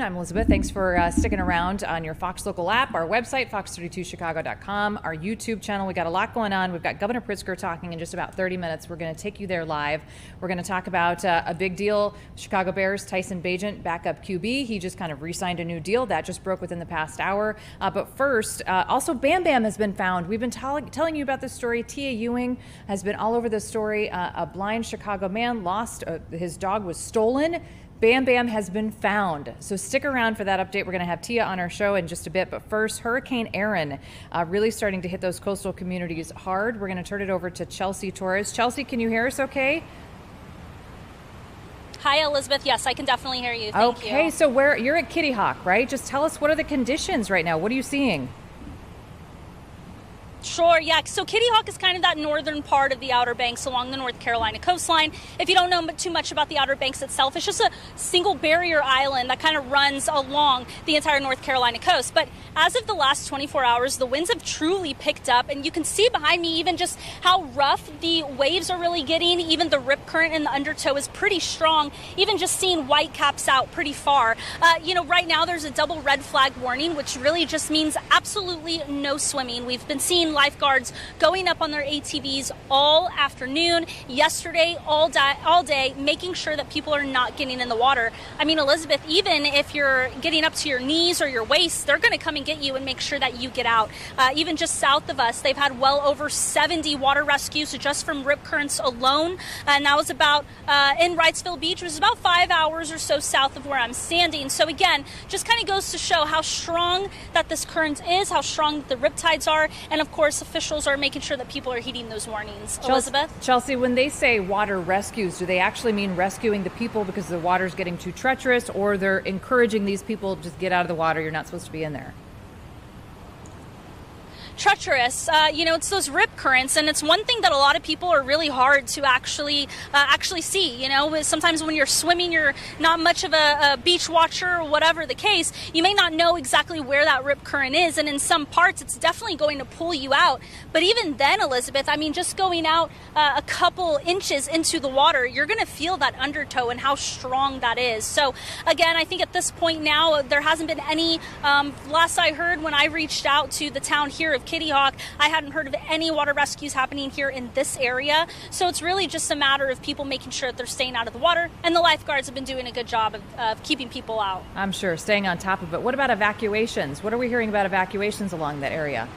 I'm Elizabeth. Thanks for sticking around on your Fox Local app, our website, fox32chicago.com, our YouTube channel. We got a lot going on. We've got Governor Pritzker talking in just about 30 minutes. We're going to take you there live. We're going to talk about a big deal. Chicago Bears Tyson Bagent, backup QB. He just kind of re-signed a new deal. That just broke within the past hour. But first, also Bam Bam has been found. We've been telling you about this story. Tia Ewing has been all over this story. A blind Chicago man lost, his dog was stolen. Bam Bam has been found. So stick around for that update. We're going to have Tia on our show in just a bit. But first, Hurricane Erin really starting to hit those coastal communities hard. We're going to turn it over to Chelsea Torres. Chelsea, can you hear us okay? Hi, Elizabeth. Yes, I can definitely hear you. Thank you. Okay, so you're at Kitty Hawk, right? Just tell us, what are the conditions right now? What are you seeing? Sure, yeah. So Kitty Hawk is kind of that northern part of the Outer Banks along the North Carolina coastline. If you don't know too much about the Outer Banks itself, it's just a single barrier island that kind of runs along the entire North Carolina coast. But as of the last 24 hours, the winds have truly picked up, and you can see behind me even just how rough the waves are really getting. Even the rip current in the undertow is pretty strong, even just seeing white caps out pretty far. Right now there's a double red flag warning, which really just means absolutely no swimming. We've been seeing lifeguards going up on their ATVs all afternoon, yesterday, all day, making sure that people are not getting in the water. I mean, Elizabeth, even if you're getting up to your knees or your waist, they're going to come and get you and make sure that you get out. Even just south of us, they've had well over 70 water rescues just from rip currents alone. And that was about in Wrightsville Beach, which is about 5 hours or so south of where I'm standing. So again, just kind of goes to show how strong that this current is, how strong the rip tides are, and of course officials are making sure that people are heeding those warnings. Elizabeth? Chelsea, when they say water rescues, do they actually mean rescuing the people because the water's getting too treacherous, or they're encouraging these people to just get out of the water, you're not supposed to be in there? Treacherous, it's those rip currents, and it's one thing that a lot of people are really hard to actually see. Sometimes when you're swimming, you're not much of a beach watcher or whatever the case. You may not know exactly where that rip current is, and in some parts, it's definitely going to pull you out. But even then, Elizabeth, I mean, just going out a couple inches into the water, you're going to feel that undertow and how strong that is. So again, I think at this point now, there hasn't been any. Last I heard, when I reached out to the town here of Kitty Hawk, I hadn't heard of any water rescues happening here in this area. So it's really just a matter of people making sure that they're staying out of the water, and the lifeguards have been doing a good job of keeping people out. I'm sure, staying on top of it. What about evacuations? What are we hearing about evacuations along that area?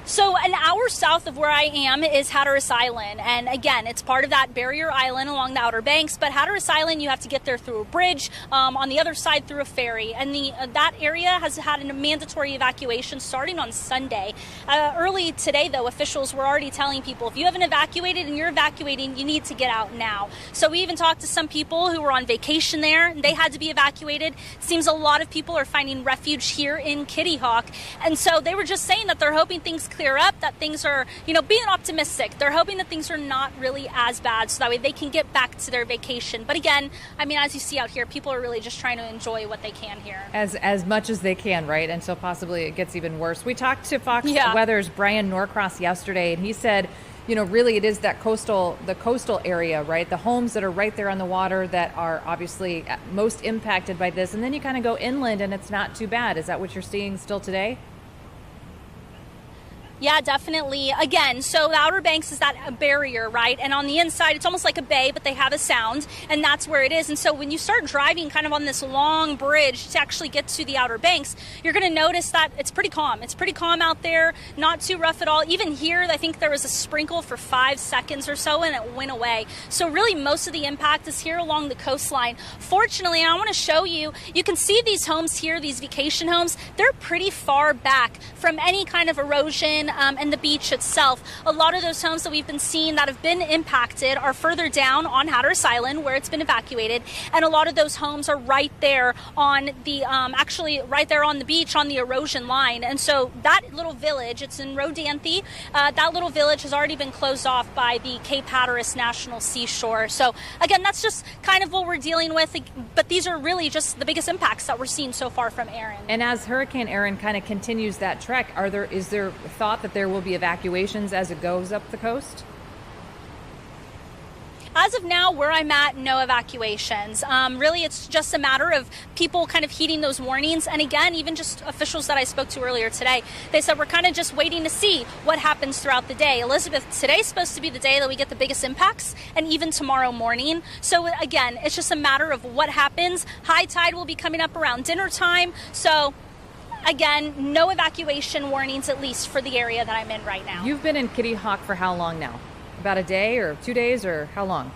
So an hour south of where I am is Hatteras Island. And again, it's part of that barrier island along the Outer Banks. But Hatteras Island, you have to get there through a bridge, on the other side through a ferry. And that area has had a mandatory evacuation starting on Sunday. Early today, though, officials were already telling people, if you haven't evacuated and you're evacuating, you need to get out now. So we even talked to some people who were on vacation there, and they had to be evacuated. It seems a lot of people are finding refuge here in Kitty Hawk. And so they were just saying that they're hoping things clear up, that things are, being optimistic. They're hoping that things are not really as bad, so that way they can get back to their vacation. But again, I mean, as you see out here, people are really just trying to enjoy what they can here. As much as they can, right? Until possibly it gets even worse. We talked to Fox Weather's Brian Norcross yesterday, and he said, really it is the coastal area, right? The homes that are right there on the water that are obviously most impacted by this. And then you kind of go inland and it's not too bad. Is that what you're seeing still today? Yeah, definitely. Again, so the Outer Banks is that barrier, right? And on the inside, it's almost like a bay, but they have a sound, and that's where it is. And so when you start driving kind of on this long bridge to actually get to the Outer Banks, you're going to notice that it's pretty calm. It's pretty calm out there, not too rough at all. Even here, I think there was a sprinkle for 5 seconds or so, and it went away. So really, most of the impact is here along the coastline. Fortunately, I want to show you, you can see these homes here, these vacation homes, they're pretty far back from any kind of erosion and the beach itself. A lot of those homes that we've been seeing that have been impacted are further down on Hatteras Island, where it's been evacuated, and a lot of those homes are right there on the actually right there on the beach on the erosion line. And so that little village, it's in Rodanthe, that little village has already been closed off by the Cape Hatteras National Seashore. So again, that's just kind of what we're dealing with, but these are really just the biggest impacts that we're seeing so far from Erin. And as Hurricane Erin kind of continues that trek, is there thought that there will be evacuations as it goes up the coast? As of now, where I'm at, no evacuations. Really, it's just a matter of people kind of heeding those warnings. And again, even just officials that I spoke to earlier today, they said we're kind of just waiting to see what happens throughout the day. Elizabeth, today's supposed to be the day that we get the biggest impacts, and even tomorrow morning. So again, it's just a matter of what happens. High tide will be coming up around dinner time. So again, no evacuation warnings, at least for the area that I'm in right now. You've been in Kitty Hawk for how long now? About a day or 2 days, or how long?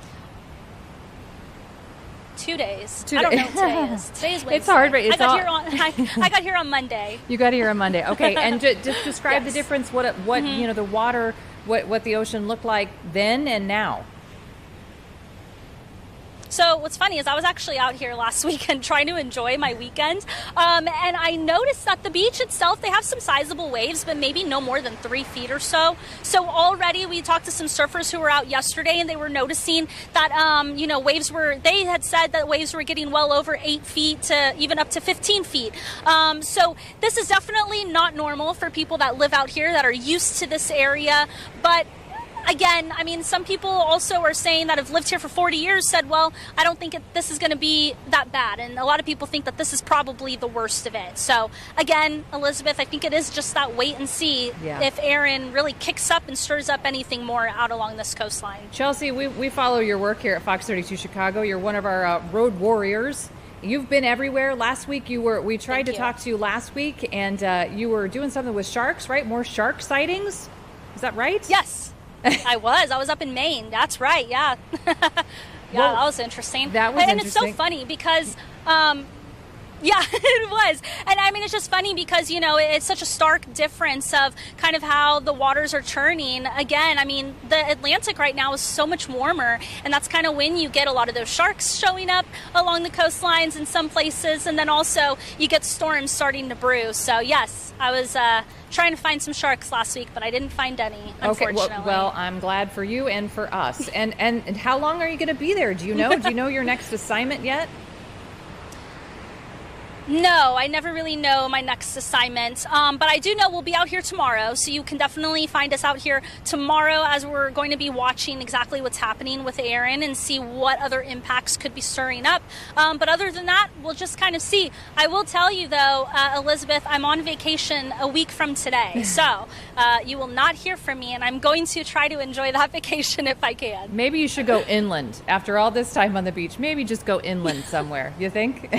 2 days. I don't know what today is. Today is Wednesday. It's hard, right? I got here on Monday. You got here on Monday. Okay, and just describe Yes. the difference, what the water, what the ocean looked like then and now. So what's funny is I was actually out here last weekend trying to enjoy my weekend, and I noticed that the beach itself, they have some sizable waves, but maybe no more than 3 feet or so. So already we talked to some surfers who were out yesterday, and they were noticing that, they had said that waves were getting well over 8 feet to even up to 15 feet. So this is definitely not normal for people that live out here that are used to this area, but again, I mean, some people also are saying that have lived here for 40 years said, well, I don't think this is going to be that bad. And a lot of people think that this is probably the worst of it. So again, Elizabeth, I think it is just that wait and see if Erin really kicks up and stirs up anything more out along this coastline. Chelsea, we follow your work here at Fox 32 Chicago. You're one of our road warriors. You've been everywhere. Last week we tried to talk to you last week, and you were doing something with sharks, right? More shark sightings? Is that right? Yes. I was up in Maine. That's right. Yeah. That was interesting. That was and interesting. It's so funny because, it was. And I mean, it's just funny because, it's such a stark difference of kind of how the waters are churning. Again, I mean, the Atlantic right now is so much warmer, and that's kind of when you get a lot of those sharks showing up along the coastlines in some places. And then also you get storms starting to brew. So yes, I was, trying to find some sharks last week, but I didn't find any, unfortunately. Okay, well, I'm glad for you and for us. And how long are you going to be there? Do you know? Do you know your next assignment yet? No, I never really know my next assignment, but I do know we'll be out here tomorrow, so you can definitely find us out here tomorrow as we're going to be watching exactly what's happening with Erin and see what other impacts could be stirring up. But other than that, we'll just kind of see. I will tell you, though, Elizabeth, I'm on vacation a week from today, so you will not hear from me, and I'm going to try to enjoy that vacation if I can. Maybe you should go inland. After all this time on the beach, maybe just go inland somewhere. You think?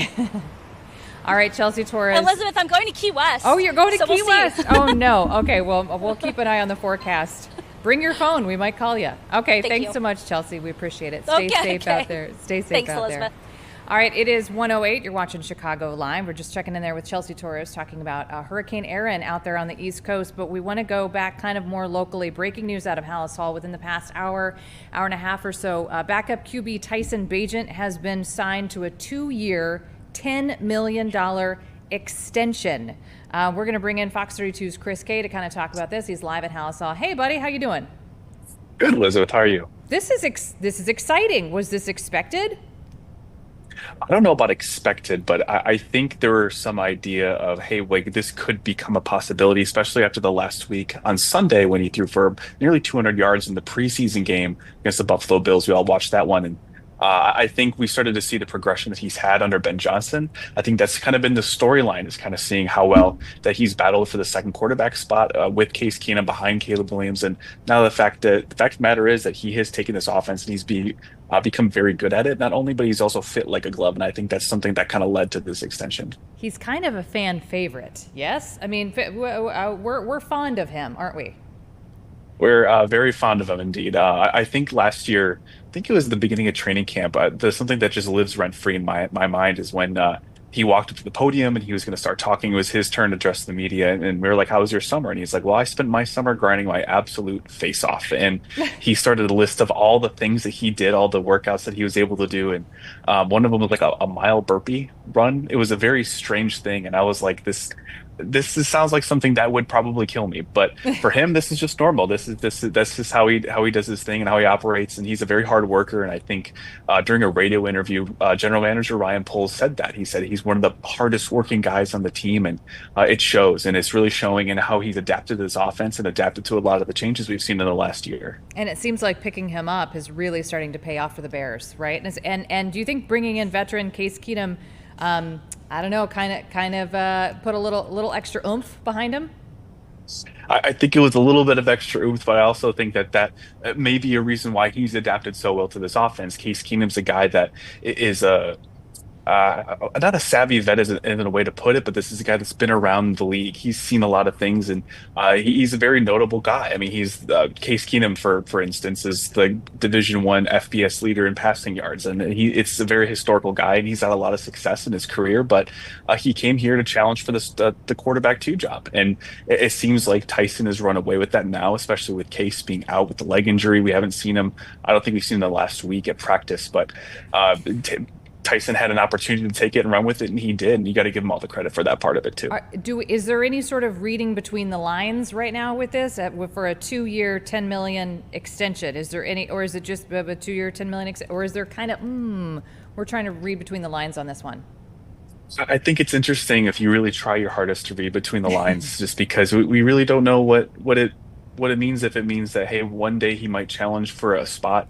All right, Chelsea Torres. Elizabeth, I'm going to Key West. Oh, you're going to Key we'll West. Oh, no. Okay, well, we'll keep an eye on the forecast. Bring your phone. We might call you. Okay, thanks so much, Chelsea. We appreciate it. Stay safe out there. Stay safe Thanks, out Elizabeth. there. All right, it is 1:08. You're watching Chicago Live. We're just checking in there with Chelsea Torres talking about Hurricane Erin out there on the East Coast. But we want to go back kind of more locally. Breaking news out of Hallis Hall within the past hour and a half or so. Backup QB Tyson Bagent has been signed to a 2-year, $10 million extension. We're going to bring in Fox 32's Chris Kay to kind of talk about this. He's live at Hallis Hall. Hey, buddy, how you doing? Good, Elizabeth. How are you? This is exciting. Was this expected? I don't know about expected, but I think there was some idea of, hey, like this could become a possibility, especially after the last week on Sunday when he threw for nearly 200 yards in the preseason game against the Buffalo Bills. We all watched that one, and I think we started to see the progression that he's had under Ben Johnson. I think that's kind of been the storyline, is kind of seeing how well that he's battled for the second quarterback spot with Case Keenum behind Caleb Williams. And now the fact of the matter is that he has taken this offense and he's become very good at it, not only, but he's also fit like a glove. And I think that's something that kind of led to this extension. He's kind of a fan favorite, yes? I mean, we're fond of him, aren't we? We're very fond of him indeed. I think last year, I think it was the beginning of training camp, there's something that just lives rent free in my mind is when he walked up to the podium and he was going to start talking. It was his turn to address the media. And we were like, how was your summer? And he's like, well, I spent my summer grinding my absolute face off. And he started a list of all the things that he did, all the workouts that he was able to do. And one of them was like a mile burpee run. It was a very strange thing. And I was like, sounds like something that would probably kill me, but for him, this is just normal. This is how he does his thing and how he operates, and he's a very hard worker. And I think during a radio interview, General Manager Ryan Poles said that he said he's one of the hardest working guys on the team, and it shows, and it's really showing in how he's adapted to this offense and adapted to a lot of the changes we've seen in the last year. And it seems like picking him up is really starting to pay off for the Bears, right? And do you think bringing in veteran Case Keenum, I don't know, kind of put a little extra oomph behind him? I think it was a little bit of extra oomph, but I also think that may be a reason why he's adapted so well to this offense. Case Keenum's a guy that is a not a savvy vet isn't a way to put it, but this is a guy that's been around the league. He's seen a lot of things, and he's a very notable guy. I mean, he's Case Keenum, for instance, is the Division I FBS leader in passing yards, and it's a very historical guy, and he's had a lot of success in his career. But he came here to challenge for the quarterback two job, and it seems like Tyson has run away with that now, especially with Case being out with the leg injury. We haven't seen him. I don't think we've seen him the last week at practice, but. Tyson had an opportunity to take it and run with it, and he did. And you got to give him all the credit for that part of it too. Is there any sort of reading between the lines right now with this for a 2-year, $10 million extension? Is there any, or is it just a 2-year, $10 million, or is there kind of we're trying to read between the lines on this one? I think it's interesting if you really try your hardest to read between the lines, just because we really don't know what it means. If it means that, hey, one day he might challenge for a spot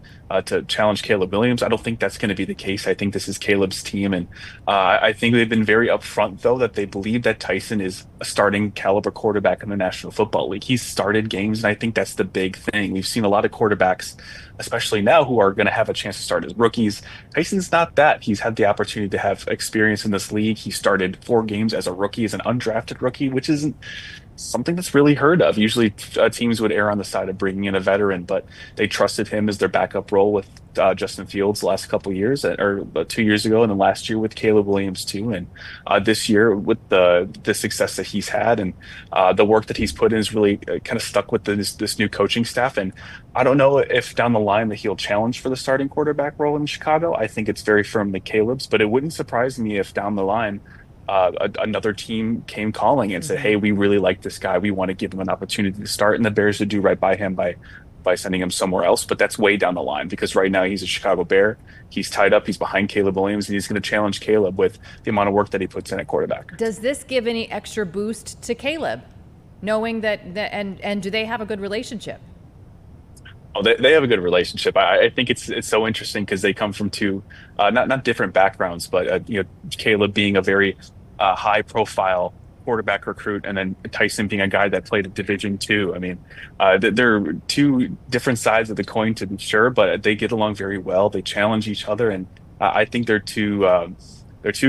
to challenge Caleb Williams. I don't think that's going to be the case. I think this is Caleb's team, and I think they've been very upfront, though, that they believe that Tyson is a starting caliber quarterback in the National Football League. He's started games, and I think that's the big thing. We've seen a lot of quarterbacks, especially now, who are going to have a chance to start as rookies. Tyson's not that. He's had the opportunity to have experience in this league. He started 4 games as a rookie, as an undrafted rookie, which isn't something that's really heard of. Usually teams would err on the side of bringing in a veteran, but they trusted him as their backup role with Justin Fields the last couple of years, or 2 years ago, and then last year with Caleb Williams too. And this year with the success that he's had and the work that he's put in is really kind of stuck with this new coaching staff. And I don't know if down the line that he'll challenge for the starting quarterback role in Chicago. I think it's very firmly Caleb's, but it wouldn't surprise me if down the line another team came calling and said, hey, we really like this guy. We want to give him an opportunity to start. And the Bears would do right by him by sending him somewhere else. But that's way down the line, because right now he's a Chicago Bear. He's tied up. He's behind Caleb Williams, and he's going to challenge Caleb with the amount of work that he puts in at quarterback. Does this give any extra boost to Caleb, knowing that and do they have a good relationship? Oh, they have a good relationship. I think it's so interesting because they come from two not different backgrounds, but Caleb being a very high profile quarterback recruit, and then Tyson being a guy that played at Division II. I mean, they're two different sides of the coin, to be sure, but they get along very well. They challenge each other, and I think they're two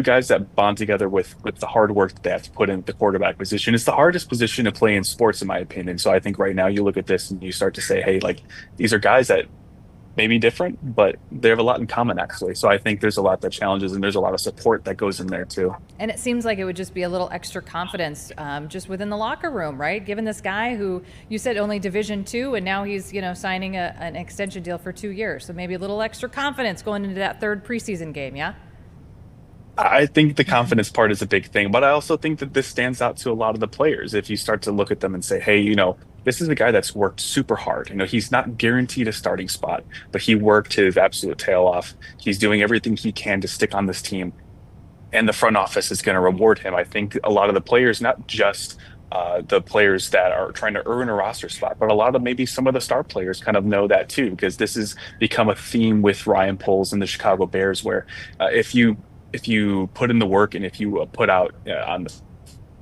guys that bond together with the hard work that they have to put in the quarterback position. It's the hardest position to play in sports, in my opinion. So I think right now you look at this and you start to say, hey, like, these are guys that may be different, but they have a lot in common, actually. So I think there's a lot that challenges, and there's a lot of support that goes in there too. And it seems like it would just be a little extra confidence just within the locker room, right? Given this guy who you said only Division II, and now he's signing an extension deal for 2 years. So maybe a little extra confidence going into that third preseason game, yeah? I think the confidence part is a big thing, but I also think that this stands out to a lot of the players. If you start to look at them and say, hey, this is a guy that's worked super hard. He's not guaranteed a starting spot, but he worked his absolute tail off. He's doing everything he can to stick on this team, and the front office is going to reward him. I think a lot of the players, not just the players that are trying to earn a roster spot, but a lot of maybe some of the star players kind of know that too, because this has become a theme with Ryan Poles and the Chicago Bears, where if you put in the work, and if you put out on the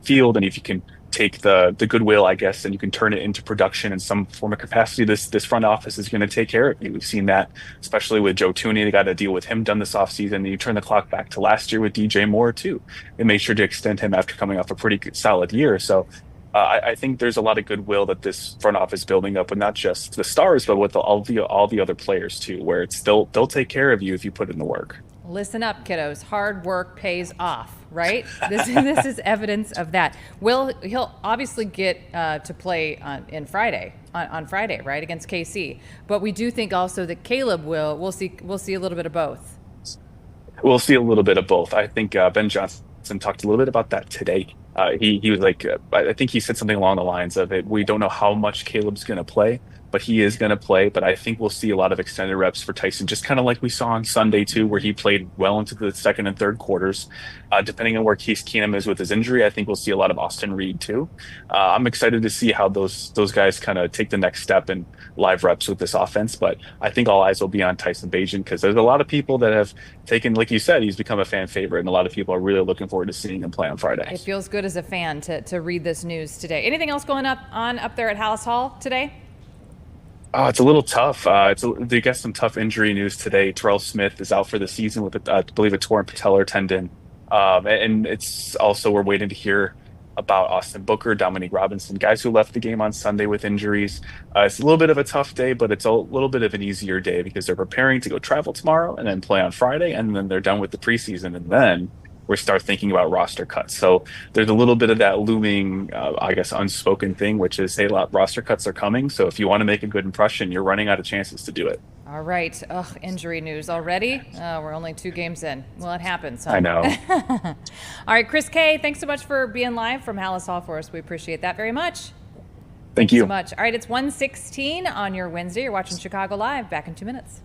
field, and if you can take the goodwill, I guess, and you can turn it into production in some form of capacity, this front office is going to take care of you. We've seen that, especially with Joe Tooney. They got to deal with him done this offseason. And you turn the clock back to last year with DJ Moore too. They made sure to extend him after coming off a pretty solid year. So I think there's a lot of goodwill that this front office building up with not just the stars, but with all the other players too, where they'll take care of you if you put in the work. Listen up, kiddos. Hard work pays off, right? This is evidence of that. He'll obviously get to play on Friday, right, against KC. But we do think also that Caleb will. We'll see a little bit of both. We'll see a little bit of both. I think Ben Johnson talked a little bit about that today. He was like, I think he said something along the lines of it. We don't know how much Caleb's going to play, but he is going to play. But I think we'll see a lot of extended reps for Tyson, just kind of like we saw on Sunday too, where he played well into the second and third quarters. Depending on where Case Keenum is with his injury, I think we'll see a lot of Austin Reed too. I'm excited to see how those guys kind of take the next step in live reps with this offense. But I think all eyes will be on Tyson Bagent because there's a lot of people that have taken, like you said, he's become a fan favorite, and a lot of people are really looking forward to seeing him play on Friday. It feels good as a fan to read this news today. Anything else going on up there at Hallis Hall today? Oh, it's a little tough. They got some tough injury news today. Terrell Smith is out for the season with, I believe, a torn patellar tendon. And it's also, we're waiting to hear about Austin Booker, Dominique Robinson, guys who left the game on Sunday with injuries. It's a little bit of a tough day, but it's a little bit of an easier day because they're preparing to go travel tomorrow and then play on Friday, and then they're done with the preseason, and then we start thinking about roster cuts. So there's a little bit of that looming, I guess, unspoken thing, which is, hey, roster cuts are coming. So if you want to make a good impression, you're running out of chances to do it. All right. Ugh, injury news already. We're only 2 games in. Well, it happens. Huh? I know. All right, Chris K., thanks so much for being live from Hallis Hall for us. We appreciate that very much. Thank you so much. All right, it's 1:16 on your Wednesday. You're watching Chicago Live. Back in 2 minutes.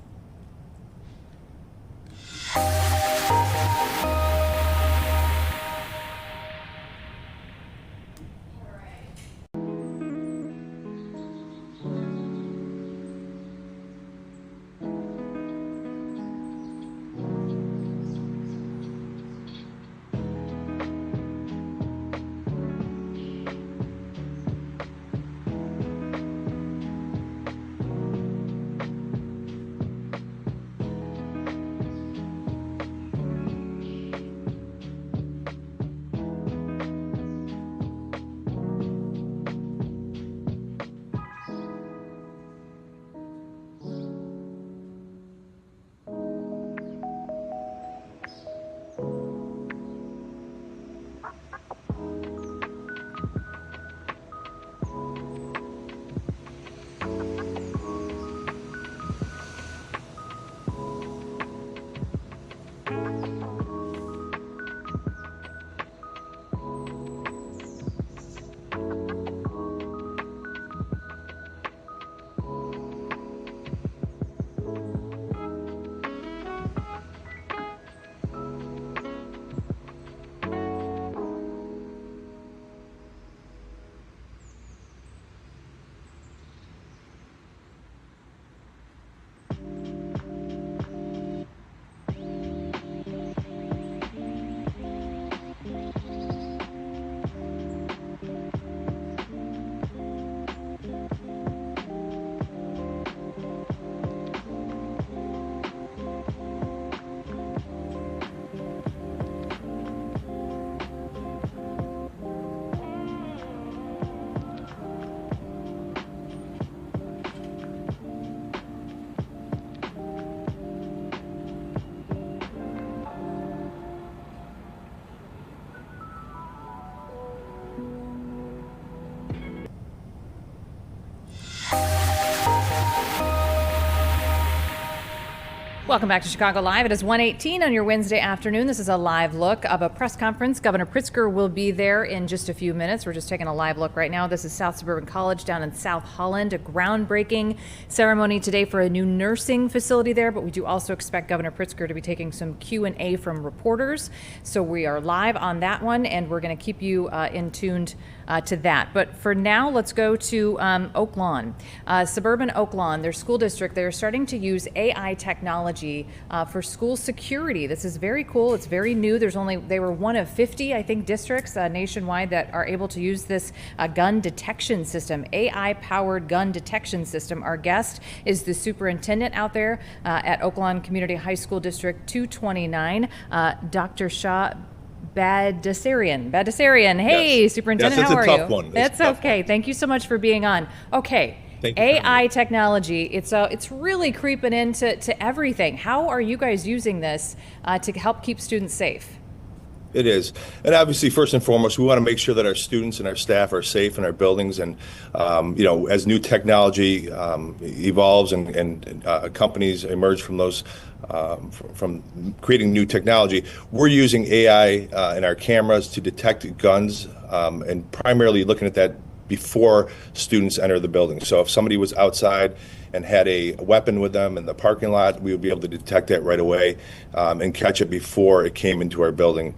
Welcome back to Chicago Live. It is 1:18 on your Wednesday afternoon. This is a live look of a press conference. Governor Pritzker will be there in just a few minutes. We're just taking a live look right now. This is South Suburban College down in South Holland, a groundbreaking ceremony today for a new nursing facility there, but we do also expect Governor Pritzker to be taking some Q&A from reporters. So we are live on that one, and we're going to keep you in tuned to that. But for now, let's go to Oak Lawn. Suburban Oak Lawn, their school district, they're starting to use AI technology for school security. This is very cool. It's very new. They were one of 50, I think, districts nationwide that are able to use this gun detection system, AI-powered gun detection system. Our guest is the superintendent out there at Oak Lawn Community High School District 229, Dr. Shah Badassarian. Hey, yes. Superintendent, yes, how are you? One. That's okay. Thank you so much for being on. Okay. AI technology, it's really creeping into everything. How are you guys using this to help keep students safe? It is. And obviously, first and foremost, we want to make sure that our students and our staff are safe in our buildings. And, as new technology evolves and companies emerge from those, from creating new technology, we're using AI in our cameras to detect guns and primarily looking at that before students enter the building. So if somebody was outside and had a weapon with them in the parking lot, we would be able to detect that right away and catch it before it came into our building.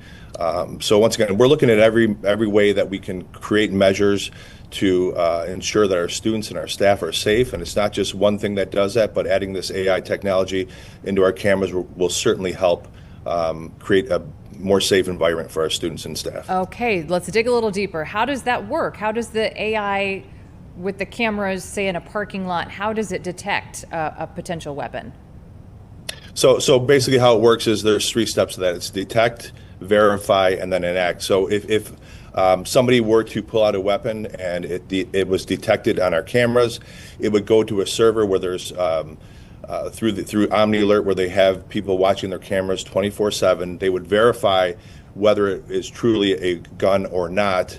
So once again, we're looking at every way that we can create measures to ensure that our students and our staff are safe. And it's not just one thing that does that, but adding this AI technology into our cameras will certainly help create a more safe environment for our students and staff. Okay, let's dig a little deeper. How does that work? How does the AI with the cameras, say in a parking lot, how does it detect a potential weapon? So basically how it works is there's 3 steps to that. It's detect, verify, and then enact. So if somebody were to pull out a weapon and it was detected on our cameras, it would go to a server where there's through Omni Alert, where they have people watching their cameras 24/7. They would verify whether it is truly a gun or not.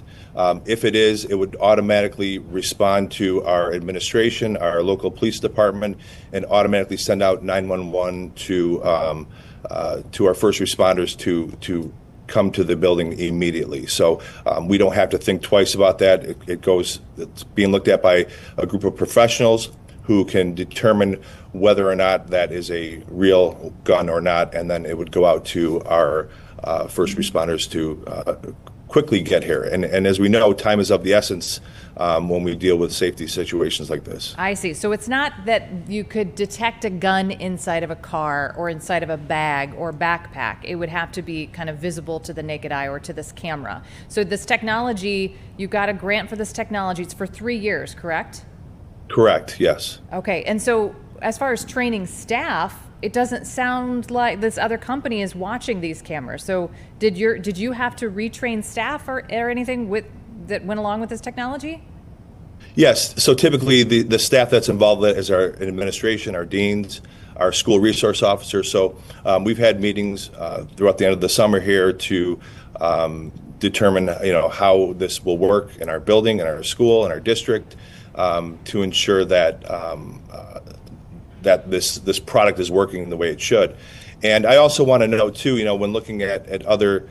If it is, it would automatically respond to our administration, our local police department, and automatically send out 911 to our first responders to come to the building immediately. So we don't have to think twice about that. It's being looked at by a group of professionals who can determine whether or not that is a real gun or not, and then it would go out to our first responders to quickly get here. And as we know, time is of the essence when we deal with safety situations like this. I see. So it's not that you could detect a gun inside of a car or inside of a bag or backpack. It would have to be kind of visible to the naked eye or to this camera. So this technology, you got a grant for this technology. It's for 3 years, correct? Correct, yes. Okay. And so as far as training staff, it doesn't sound like this other company is watching these cameras. So did you have to retrain staff or anything that went along with this technology? Yes. So typically the staff that's involved is our administration, our deans, our school resource officers. So we've had meetings throughout the end of the summer here to determine how this will work in our building, in our school, in our district, to ensure that that this product is working the way it should. And I also want to know too, when looking at other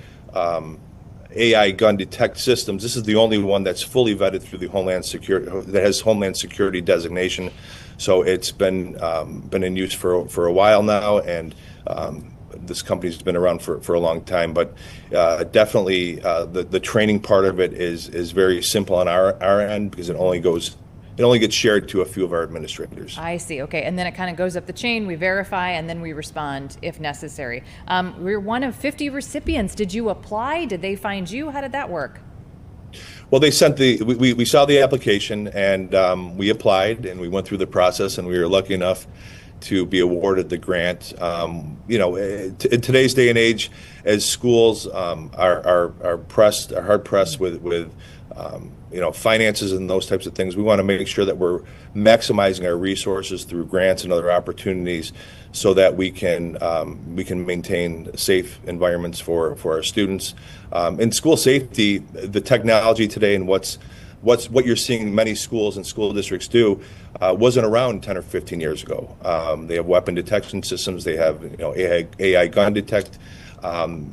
AI gun detect systems, this is the only one that's fully vetted through the Homeland Security, that has Homeland Security designation. So it's been in use for a while now, and this company's been around for a long time. But definitely the training part of it is very simple on our end, because it only gets shared to a few of our administrators. I see. Okay. And then it kind of goes up the chain. We verify and then we respond if necessary. We're one of 50 recipients. Did you apply? Did they find you? How did that work? Well, they sent we saw the application, and we applied, and we went through the process, and we were lucky enough to be awarded the grant. In today's day and age, as schools are hard pressed with finances and those types of things, we want to make sure that we're maximizing our resources through grants and other opportunities, so that we can maintain safe environments for our students. In school safety, the technology today and what you're seeing many schools and school districts do wasn't around 10 or 15 years ago. They have weapon detection systems. They have AI gun detect.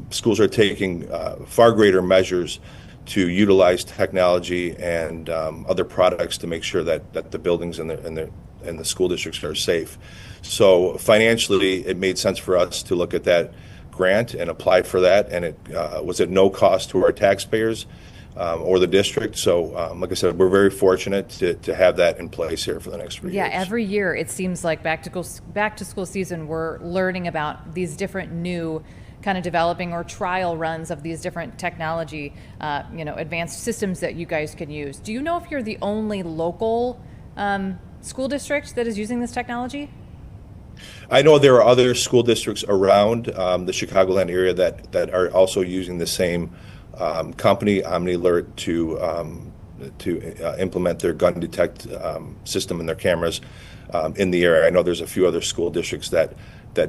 Schools are taking far greater measures to utilize technology and other products to make sure that the buildings and the school districts are safe. So financially, it made sense for us to look at that grant and apply for that, and it was at no cost to our taxpayers or the district. So like I said, we're very fortunate to have that in place here for the next 3 years. Yeah, every year it seems like back to school season, we're learning about these different new kind of developing or trial runs of these different technology, advanced systems that you guys can use. Do you know if you're the only local school district that is using this technology? I know there are other school districts around the Chicagoland area that are also using the same company, Omni Alert, to implement their gun detect system in their cameras in the area. I know there's a few other school districts that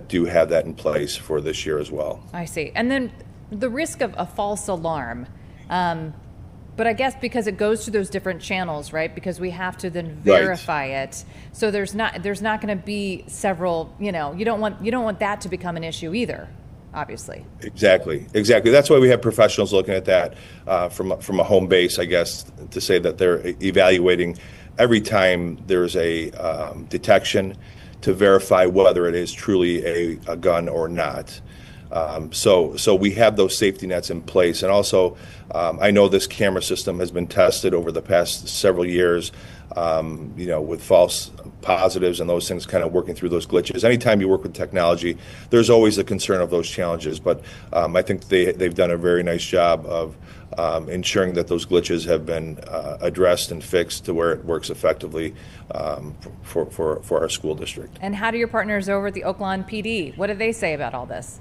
do have that in place for this year as well. I see. And then the risk of a false alarm. But I guess because it goes to those different channels, right? Because we have to then verify it. So there's not going to be several. You don't want that to become an issue either, obviously. Exactly. That's why we have professionals looking at that from a home base, I guess, to say that they're evaluating every time there's a detection to verify whether it is truly a gun or not. So we have those safety nets in place. And also, I know this camera system has been tested over the past several years, with false positives and those things, kind of working through those glitches. Anytime you work with technology, there's always the concern of those challenges. But I think they've done a very nice job of ensuring that those glitches have been addressed and fixed to where it works effectively for our school district. And how do your partners over at the Oak Lawn PD, what do they say about all this?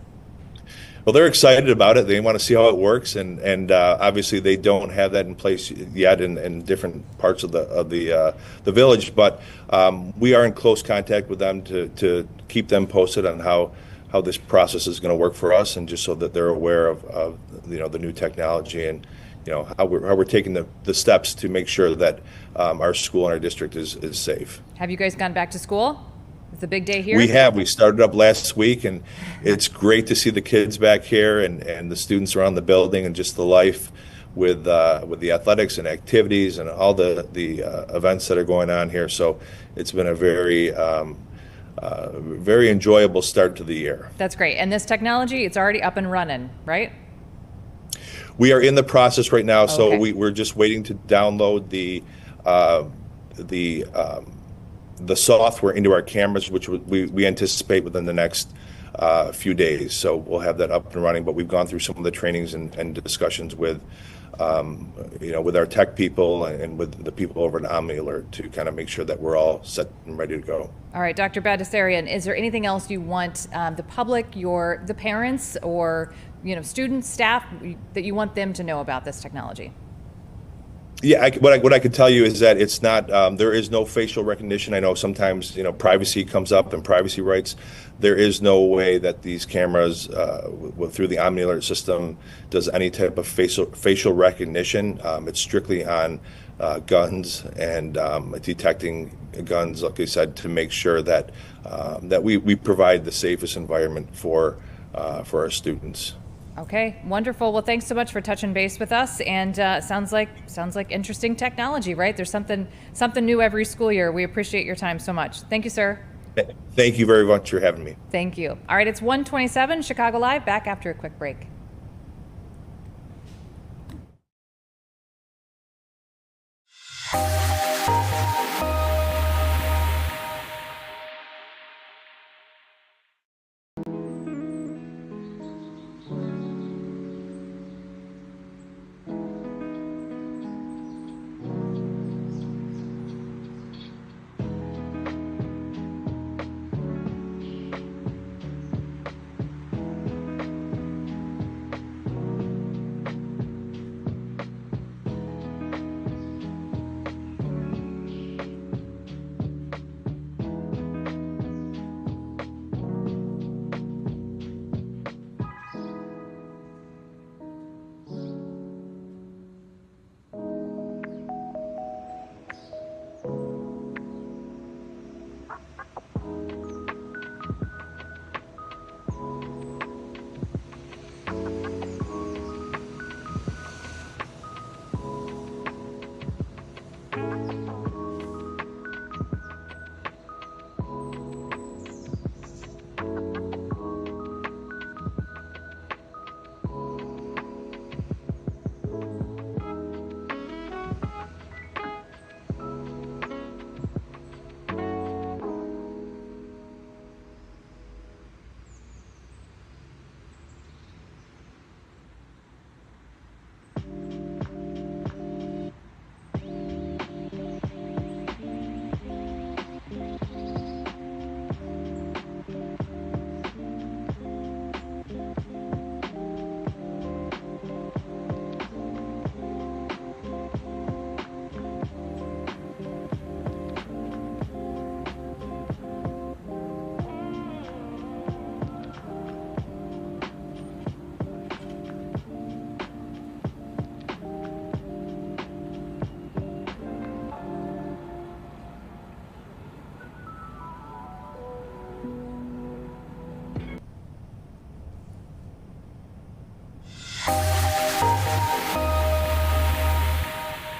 Well, they're excited about it. They want to see how it works, and obviously they don't have that in place yet in different parts of the village. But we are in close contact with them to keep them posted on how this process is going to work for us, and just so that they're aware of the new technology and how we're taking the steps to make sure that our school and our district is safe. Have you guys gone back to school? It's a big day here. We have. We started up last week, and it's great to see the kids back here and the students around the building, and just the life with the athletics and activities and all the events that are going on here. So it's been a very very enjoyable start to the year. That's great. And this technology, it's already up and running, right? We are in the process right now, so Okay. we're just waiting to download the software into our cameras, which we anticipate within the next few days. So we'll have that up and running. But we've gone through some of the trainings and discussions with our tech people and with the people over at OmniAlert to kind of make sure that we're all set and ready to go. All right, Dr. Bhattacharya, is there anything else you want the public, the parents, or students, staff, that you want them to know about this technology? Yeah, what I can tell you is that it's not. There is no facial recognition. I know sometimes privacy comes up and privacy rights. There is no way that these cameras, through the OmniAlert system, does any type of facial recognition. It's strictly on guns and detecting guns, like I said, to make sure that we provide the safest environment for our students. Okay, wonderful. Well, thanks so much for touching base with us. And sounds like interesting technology, right? There's something new every school year. We appreciate your time so much. Thank you, sir. Thank you very much for having me. Thank you. All right, it's 1:27, Chicago Live, back after a quick break.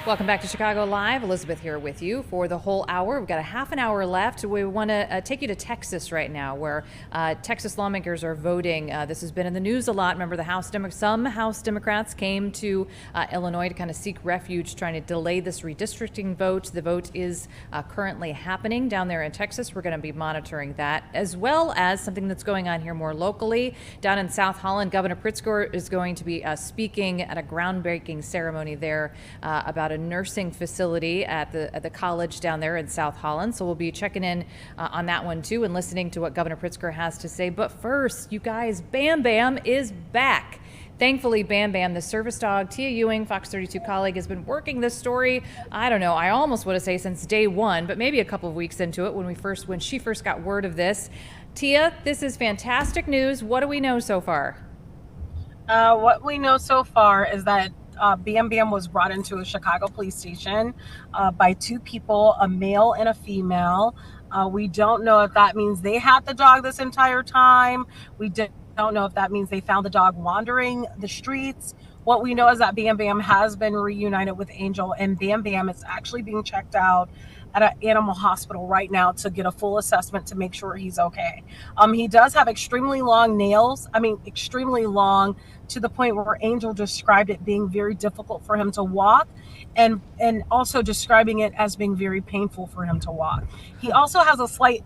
Welcome back to Chicago Live. Elizabeth here with you for the whole hour. We've got a half an hour left. We want to take you to Texas right now, where Texas lawmakers are voting. This has been in the news a lot. Remember, some House Democrats came to Illinois to kind of seek refuge, trying to delay this redistricting vote. The vote is currently happening down there in Texas. We're going to be monitoring that, as well as something that's going on here more locally. Down in South Holland, Governor Pritzker is going to be speaking at a groundbreaking ceremony there about a nursing facility at the college down there in South Holland. So we'll be checking in on that one too and listening to what Governor Pritzker has to say. But first, you guys, Bam Bam is back. Thankfully, Bam Bam, the service dog, Tia Ewing, Fox 32 colleague, has been working this story, I don't know, I almost want to say since day one, but maybe a couple of weeks into it when she first got word of this. Tia, this is fantastic news. What do we know so far? What we know so far is that Bam Bam was brought into a Chicago police station by two people, a male and a female. We don't know if that means they had the dog this entire time. We don't know if that means they found the dog wandering the streets. What we know is that Bam Bam has been reunited with Angel, and Bam Bam is actually being checked out at an animal hospital right now to get a full assessment to make sure he's okay. He does have extremely long nails. Extremely long, to the point where Angel described it being very difficult for him to walk, and also describing it as being very painful for him to walk. He also has a slight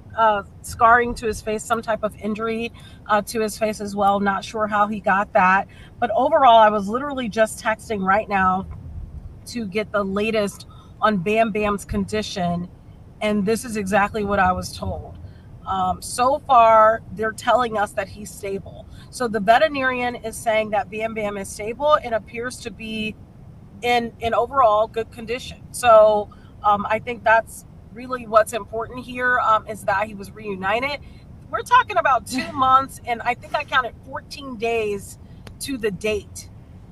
scarring to his face, some type of injury to his face as well. Not sure how he got that. But overall, I was literally just texting right now to get the latest on Bam Bam's condition, and this is exactly what I was told. So far, they're telling us that he's stable. So the veterinarian is saying that Bam Bam is stable and appears to be in overall good condition. So I think that's really what's important here, is that he was reunited. We're talking about 2 months, and I think I counted 14 days to the date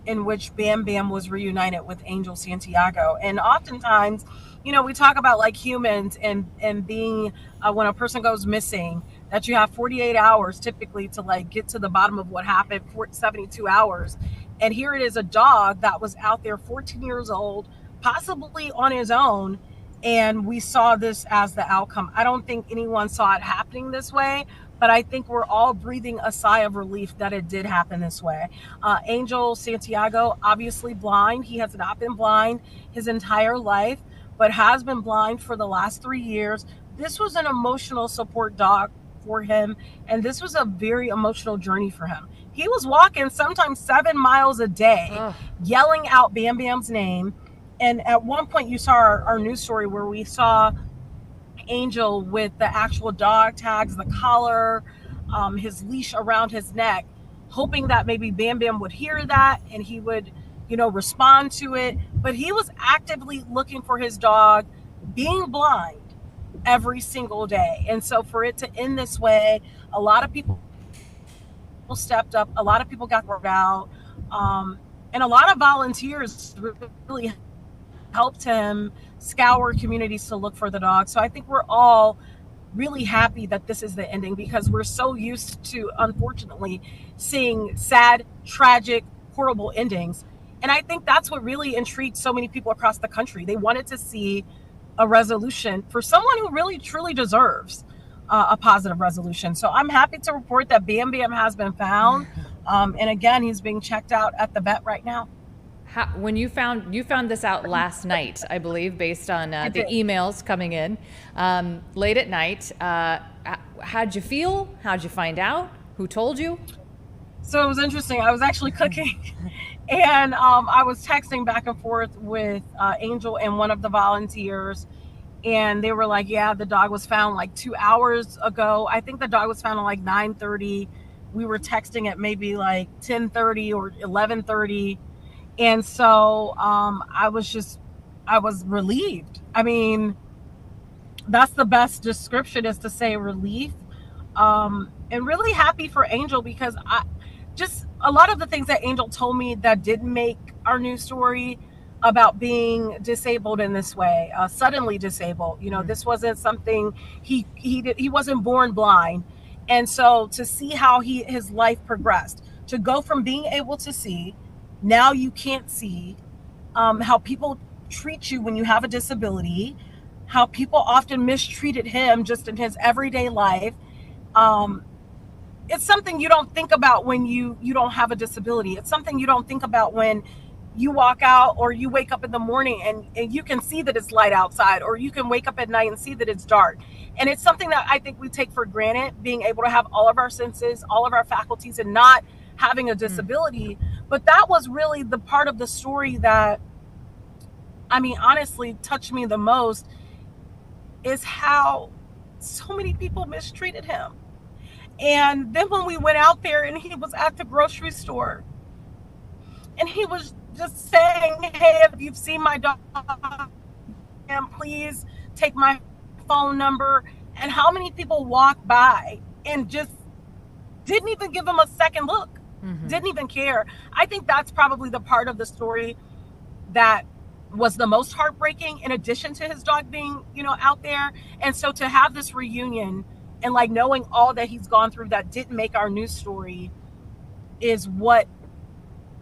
in which Bam Bam was reunited with Angel Santiago. And oftentimes, we talk about like humans and being, when a person goes missing, that you have 48 hours typically to like get to the bottom of what happened, 72 hours. And here it is, a dog that was out there 14 years old, possibly on his own. And we saw this as the outcome. I don't think anyone saw it happening this way, but I think we're all breathing a sigh of relief that it did happen this way. Angel Santiago, obviously blind. He has not been blind his entire life, but has been blind for the last 3 years. This was an emotional support dog for him, and this was a very emotional journey for him. He was walking sometimes 7 miles a day, yelling out Bam Bam's name. And at one point you saw our news story where we saw Angel with the actual dog tags, the collar, his leash around his neck, hoping that maybe Bam Bam would hear that and he would, respond to it. But he was actively looking for his dog, being blind every single day. And so for it to end this way, a lot of people stepped up, a lot of people got word out, and a lot of volunteers really helped him scour communities to look for the dog. So I think we're all really happy that this is the ending, because we're so used to, unfortunately, seeing sad, tragic, horrible endings. And I think that's what really intrigued so many people across the country. They wanted to see a resolution for someone who really, truly deserves a positive resolution. So I'm happy to report that Bam Bam has been found. And again, he's being checked out at the vet right now. When you found this out last night, I believe, based on the emails coming in late at night, how'd you feel? How'd you find out? Who told you? So it was interesting. I was actually cooking, and I was texting back and forth with Angel and one of the volunteers, and they were like, yeah, the dog was found like 2 hours ago. I think the dog was found at like 9:30. We were texting at maybe like 10:30 or 11:30. And so I was relieved. I mean, that's the best description, is to say relief. And really happy for Angel, because a lot of the things that Angel told me that didn't make our news story about being disabled in this way, suddenly disabled. This wasn't something he wasn't born blind. And so to see how his life progressed, to go from being able to see, now you can't see, how people treat you when you have a disability, how people often mistreated him just in his everyday life. It's something you don't think about when you don't have a disability. It's something you don't think about when you walk out or you wake up in the morning and you can see that it's light outside, or you can wake up at night and see that it's dark. And it's something that I think we take for granted, being able to have all of our senses, all of our faculties, and not having a disability. But that was really the part of the story that, I mean, honestly touched me the most, is how so many people mistreated him. And then when we went out there and he was at the grocery store and he was just saying, hey, if you've seen my dog, and please take my phone number, and how many people walked by and just didn't even give him a second look, didn't even care. I think that's probably the part of the story that was the most heartbreaking, in addition to his dog being, out there. And so to have this reunion and like knowing all that he's gone through that didn't make our news story is what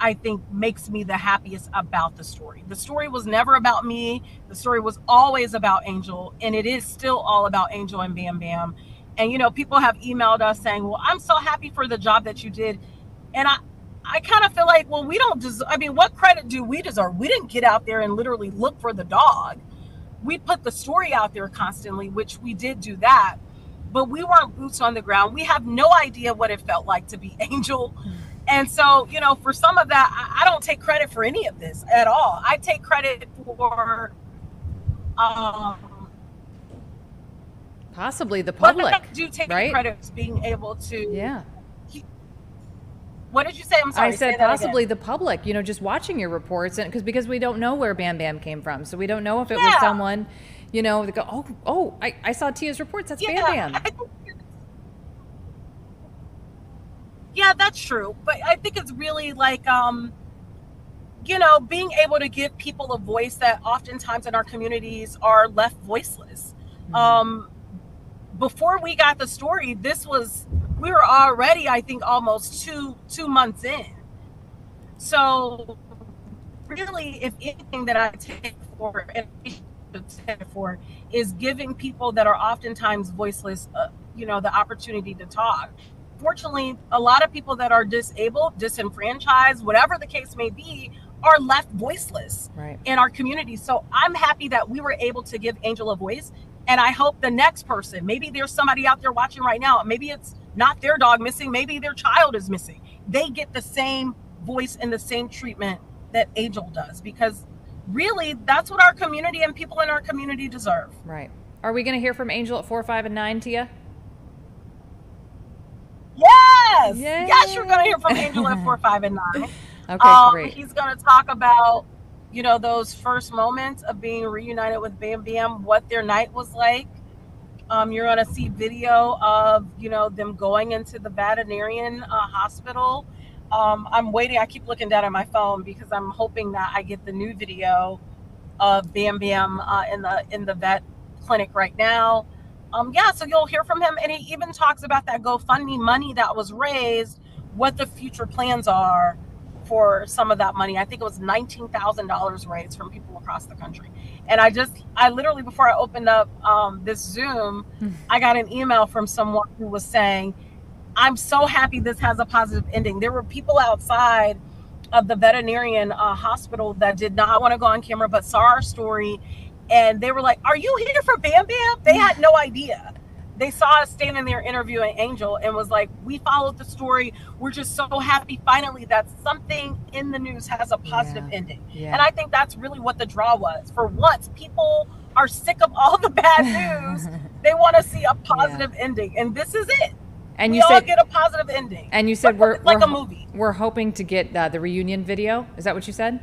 I think makes me the happiest about the story. The story was never about me. The story was always about Angel, and it is still all about Angel and Bam Bam. And, people have emailed us saying, well, I'm so happy for the job that you did. And I kind of feel like, well, we don't deserve, what credit do we deserve? We didn't get out there and literally look for the dog. We put the story out there constantly, which we did do that, but we weren't boots on the ground. We have no idea what it felt like to be Angel. And so, for some of that, I don't take credit for any of this at all. I take credit for possibly the public. I do take credit for being able to. Yeah. What did you say? I'm sorry. I said possibly the public, just watching your reports, and because we don't know where Bam Bam came from. So we don't know if it was someone, they go, I saw Tia's reports. That's Bam Bam. Yeah, that's true. But I think it's really like, being able to give people a voice that oftentimes in our communities are left voiceless. Before we got the story, we were already, I think, almost two months in. So really, if anything that I take for is giving people that are oftentimes voiceless, the opportunity to talk. Fortunately, a lot of people that are disabled, disenfranchised, whatever the case may be, are left voiceless in our community. So I'm happy that we were able to give Angel a voice. And I hope the next person, maybe there's somebody out there watching right now, maybe it's not their dog missing, maybe their child is missing. They get the same voice and the same treatment that Angel does, because really that's what our community and people in our community deserve. Right. Are we going to hear from Angel at 4, 5, and 9, Tia? Yes. Yay. Yes, you're going to hear from Angel at 4, 5, and 9. Okay, great. He's going to talk about, those first moments of being reunited with Bam Bam, what their night was like. You're going to see video of, them going into the veterinarian hospital. I'm waiting. I keep looking down at my phone because I'm hoping that I get the new video of Bam Bam in the vet clinic right now. So you'll hear from him. And he even talks about that GoFundMe money that was raised, what the future plans are for some of that money. I think it was $19,000 raised from people across the country. And I literally, before I opened up this Zoom, I got an email from someone who was saying, I'm so happy this has a positive ending. There were people outside of the veterinarian hospital that did not want to go on camera, but saw our story. And they were like, are you here for Bam Bam? They had no idea. They saw us standing there interviewing Angel and was like, we followed the story. We're just so happy finally that something in the news has a positive ending. Yeah. And I think that's really what the draw was. For once, people are sick of all the bad news. They want to see a positive ending. And this is it. And we all get a positive ending. And you said we're like a movie. We're hoping to get the reunion video. Is that what you said?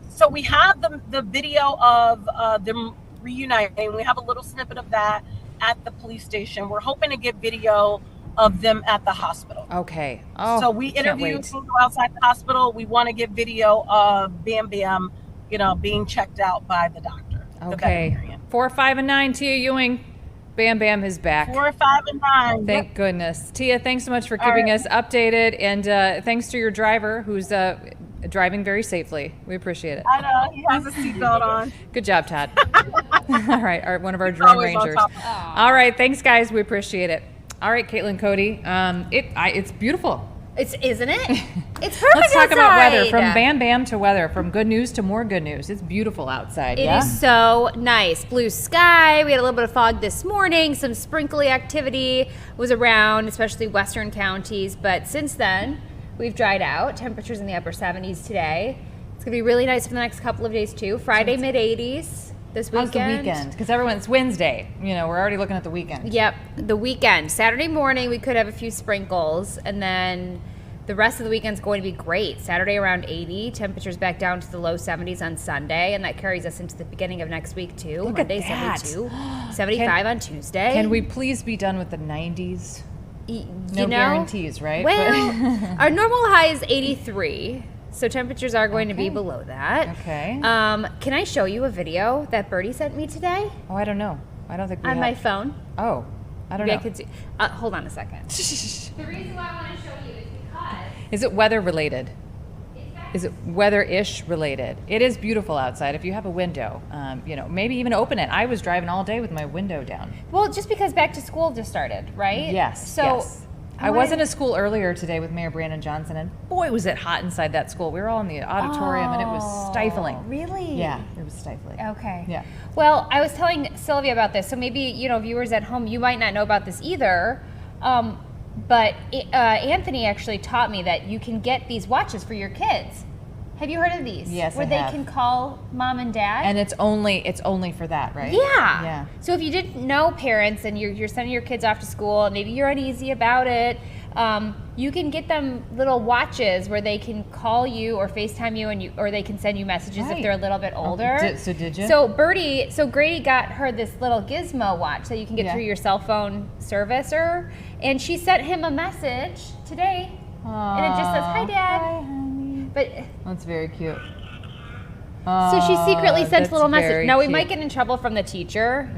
So we have the video of them reuniting. We have a little snippet of that at the police station. We're hoping to get video of them at the hospital. Okay. So we interviewed people outside the hospital. We want to get video of Bam Bam, being checked out by the doctor. Okay. 4, 5, and 9, Tia Ewing. Bam Bam is back. 4, 5, and 9. Thank goodness. Tia, thanks so much for keeping us updated. And thanks to your driver who's driving very safely. We appreciate it. I know he has a seatbelt on. Good job, Todd. All right, one of our drone always on rangers. top. All right, thanks, guys. We appreciate it. All right, Caitlin, Cody, it's beautiful. Isn't it? It's perfect. Let's talk about weather. outside. From bam bam to weather. From good news to more good news. It's beautiful outside. It is so nice. Blue sky. We had a little bit of fog this morning. Some sprinkly activity was around, especially western counties. But since then, we've dried out. Temperatures in the upper 70s today. It's going to be really nice for the next couple of days, too. Friday, mid-80s. This weekend. How's the weekend? Because it's Wednesday. We're already looking at the weekend. Yep, the weekend. Saturday morning, we could have a few sprinkles, and then the rest of the weekend's going to be great. Saturday around 80, temperatures back down to the low 70s on Sunday, and that carries us into the beginning of next week, too. Look Monday, at that. 72, 75 on Tuesday. Can we please be done with the 90s? No know, guarantees, right? Well, our normal high is 83. So temperatures are going to be below that. Okay. Can I show you a video that Birdie sent me today Oh, I don't know. I don't think we on have. my phone? Oh, I don't Maybe know. I could see. Hold on a second. The reason why I want to show you is because Is it weather related? Is it weather-ish related? It is beautiful outside. If you have a window, maybe even open it. I was driving all day with my window down. well, just because back to school just started, right? Yes. So yes. I was in a school earlier today with Mayor Brandon Johnson, and boy, was it hot inside that school. We were all in the auditorium, and it was stifling. Really? Yeah, it was stifling. Okay. Yeah. Well, I was telling Sylvia about this, so maybe viewers at home, you might not know about this either. But Anthony actually taught me that you can get these watches for your kids. Have you heard of these? Yes, Where I they have. can call mom and dad. And it's only for that, right? Yeah. Yeah. So if you didn't know, parents, and you're sending your kids off to school, and maybe you're uneasy about it, you can get them little watches where they can call you or FaceTime you, or they can send you messages Right. if they're a little bit older. So did you? So Grady got her this little gizmo watch that you can get Yeah. through your cell phone servicer, and she sent him a message today, and it just says, "Hi, Dad." Hi, honey. But That's very cute. so she secretly sent a little message. very Now we cute. might get in trouble from the teacher,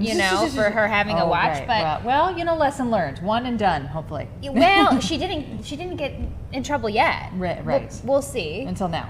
for her having a Oh, watch, right. but well, lesson learned. One and done, hopefully. well, she didn't get in trouble yet. Right. We'll see. Until now.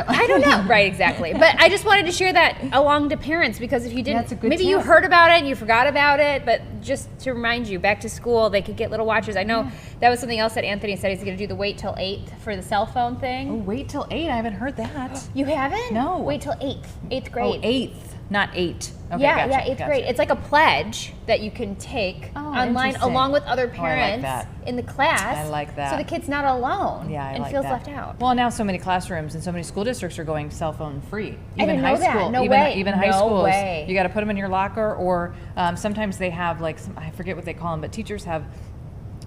I don't know. Right, exactly. But I just wanted to share that along to parents, because if you didn't, That's a good maybe you tip. heard about it and you forgot about it, but just to remind you, back to school, they could get little watches. I know that was something else that Anthony said he's going to do, the wait till 8 for the cell phone thing. Oh, wait till 8. I haven't heard that. You haven't? No. Wait till 8th grade. Oh, 8th, not 8. Okay, Yeah, gotcha, 8th gotcha. grade. It's like a pledge that you can take Oh, online interesting. along with other Oh, I like parents that. in the class. I like that. So the kid's not alone Yeah, I and like feels that. left out. Well, now so many classrooms and so many school districts are going cell phone free. I didn't high know that. school, No even, way. Even high No schools, way. you got to put them in your locker, or sometimes they have I forget what they call them, but teachers have,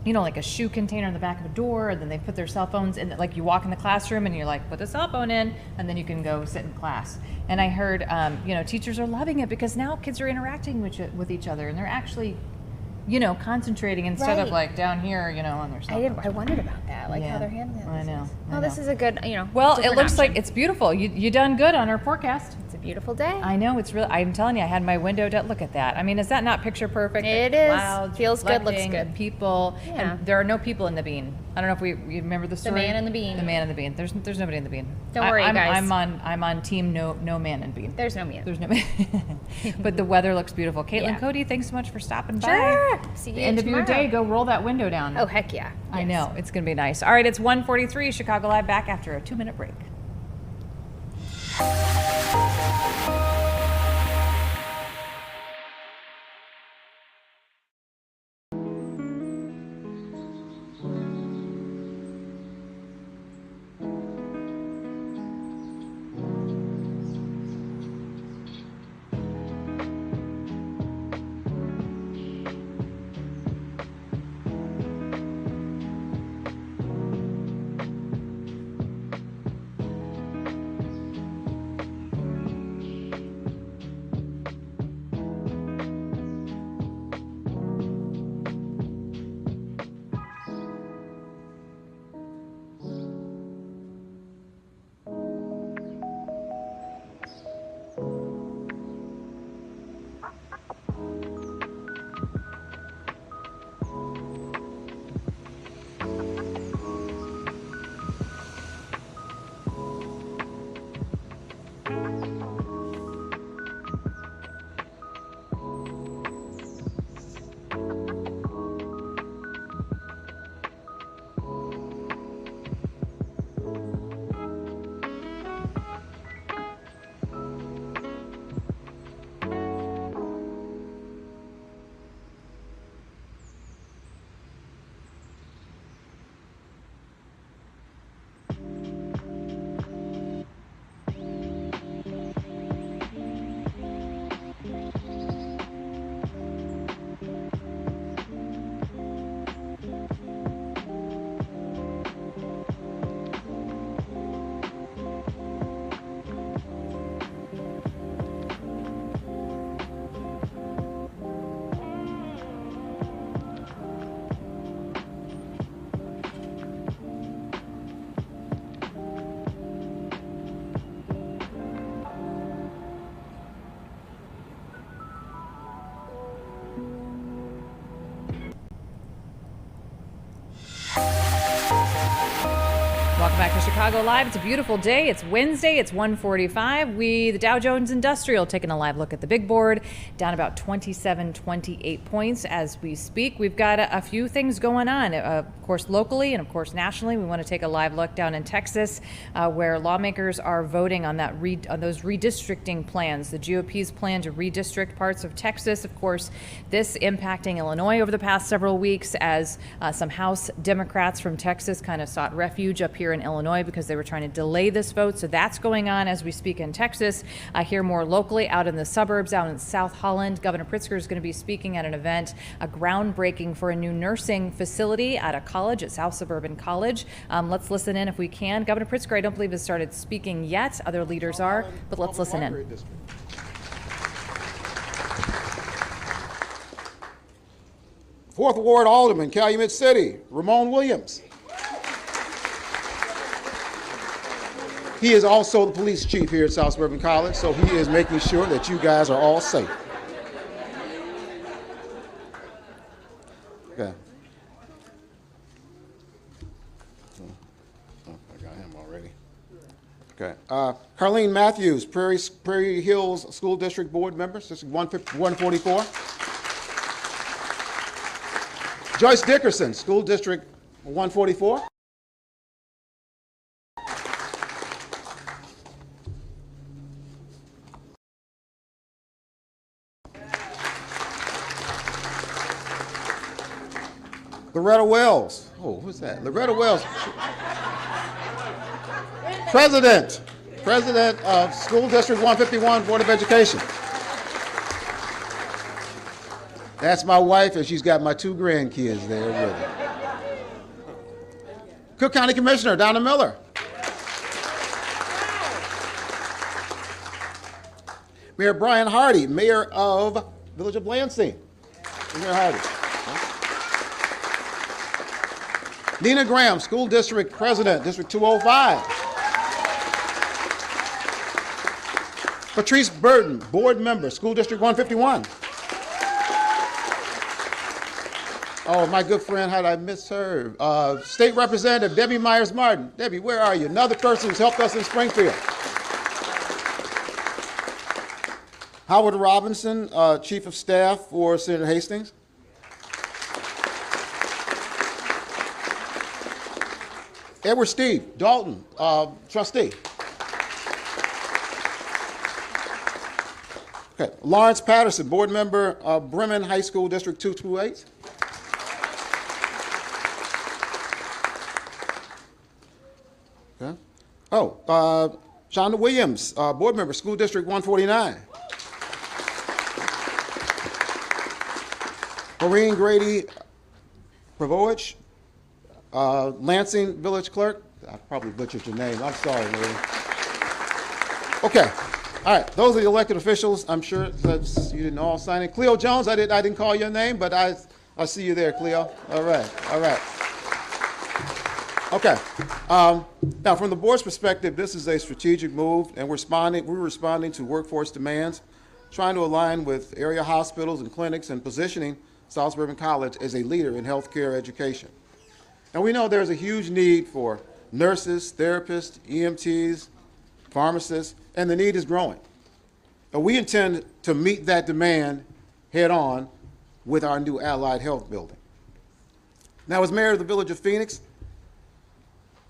like a shoe container in the back of a door, and then they put their cell phones in. Like you walk in the classroom and you're like, put the cell phone in, and then you can go sit in class. And I heard, teachers are loving it because now kids are interacting with each other, and they're actually, concentrating instead of Right. like down here, on their cell phones. I wondered about that, like Yeah. how they're handling it. I know. Well, this is a good, Well, it different looks option. like it's beautiful. You done good on our forecast. It's a beautiful day. I know it's real. I'm telling you, I had my window down. Look at that. I mean, is that not picture perfect? It The is. Clouds, Feels good, looks reflecting, good. and people. Yeah. And there are no people in the bean. I don't know if you remember the story. Man in the Bean. The man in the bean. There's nobody in the bean. Don't worry, guys. I'm on team no man in bean. There's no man. There's no man. But the weather looks beautiful. Caitlin, Yeah. Cody, thanks so much for stopping by. Sure. See you The end of your tomorrow. day, go roll that window down. Oh, heck yeah. I Yes. know. It's going to be nice. All right, it's 1:43. Chicago Live back after a 2-minute break. Welcome back to Chicago Live. It's a beautiful day. It's Wednesday. It's 1:45. The Dow Jones Industrial, taking a live look at the big board, down about 27, 28 points as we speak. We've got a few things going on, of course, locally and of course nationally. We want to take a live look down in Texas, where lawmakers are voting on on those redistricting plans. The GOP's plan to redistrict parts of Texas. Of course, this impacting Illinois over the past several weeks as some House Democrats from Texas kind of sought refuge up here in Illinois because they were trying to delay this vote. So that's going on as we speak in Texas. Here more locally, out in the suburbs, out in South Holland, Governor Pritzker is going to be speaking at an event, a groundbreaking for a new nursing facility at a college, at South Suburban College. Let's listen in if we can. Governor Pritzker, I don't believe, has started speaking yet. Other leaders are, but let's listen in. Fourth Ward Alderman, Calumet City, Ramon Williams. He is also the police chief here at South Suburban College, so he is making sure that you guys are all safe. Okay. Oh, I got him already. Okay. Carlene Matthews, Prairie Hills School District Board Member, District 144. Joyce Dickerson, School District 144. Loretta Wells. Oh, who's that? Loretta Wells. President of School District 151, Board of Education. That's my wife, and she's got my 2 grandkids there with her. Cook County Commissioner, Donna Miller. Mayor Brian Hardy, Mayor of Village of Lansing. Mayor Hardy. Nina Graham, School District President, District 205. Patrice Burton, Board Member, School District 151. Oh, my good friend, how did I miss her? State Representative Debbie Myers-Martin. Debbie, where are you? Another person who's helped us in Springfield. Howard Robinson, Chief of Staff for Senator Hastings. Edward Steve Dalton, trustee. Okay, Lawrence Patterson, board member, Bremen High School District 228. Okay. Oh, Shonda Williams, board member, School District 149. Maureen Grady Pravovich, Lansing Village Clerk. I probably butchered your name. I'm sorry, Maureen. Okay. All right. Those are the elected officials. I'm sure that you didn't all sign in. Cleo Jones, I didn't call your name, but I see you there, Cleo. All right. All right. Okay. Now, from the board's perspective, this is a strategic move, and we're responding to workforce demands, trying to align with area hospitals and clinics, and positioning South Suburban College as a leader in healthcare education. And we know there's a huge need for nurses, therapists, EMTs, pharmacists, and the need is growing. And we intend to meet that demand head on with our new Allied Health building. Now, as mayor of the Village of Phoenix,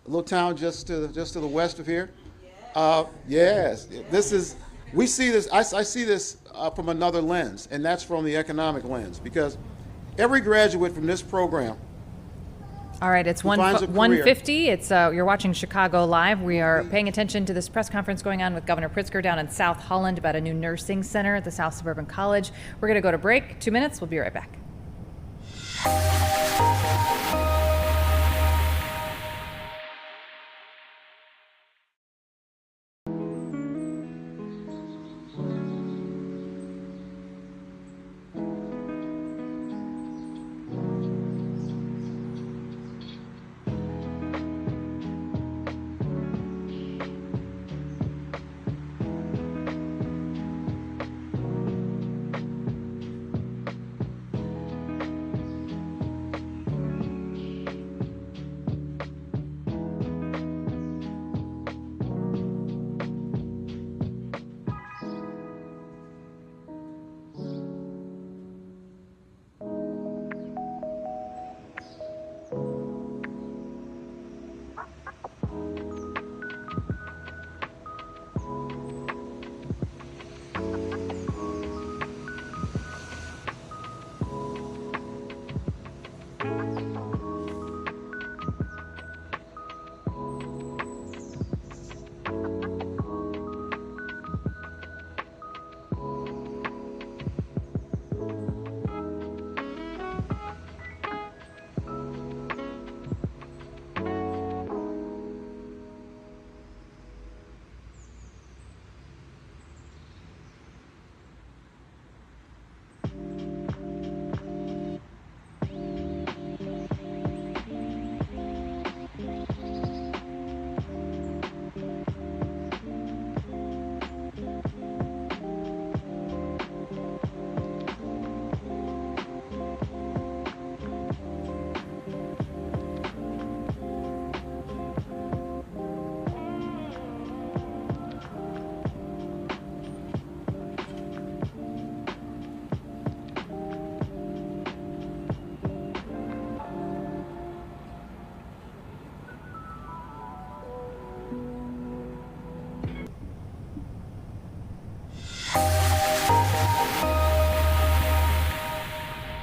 a little town just to the west of here, yes, we see this, I see this from another lens, and that's from the economic lens, because every graduate from this program. All right, it's 1:50. It's you're watching Chicago Live. We are paying attention to this press conference going on with Governor Pritzker down in South Holland about a new nursing center at the South Suburban College. We're going to go to break. 2 minutes. We'll be right back.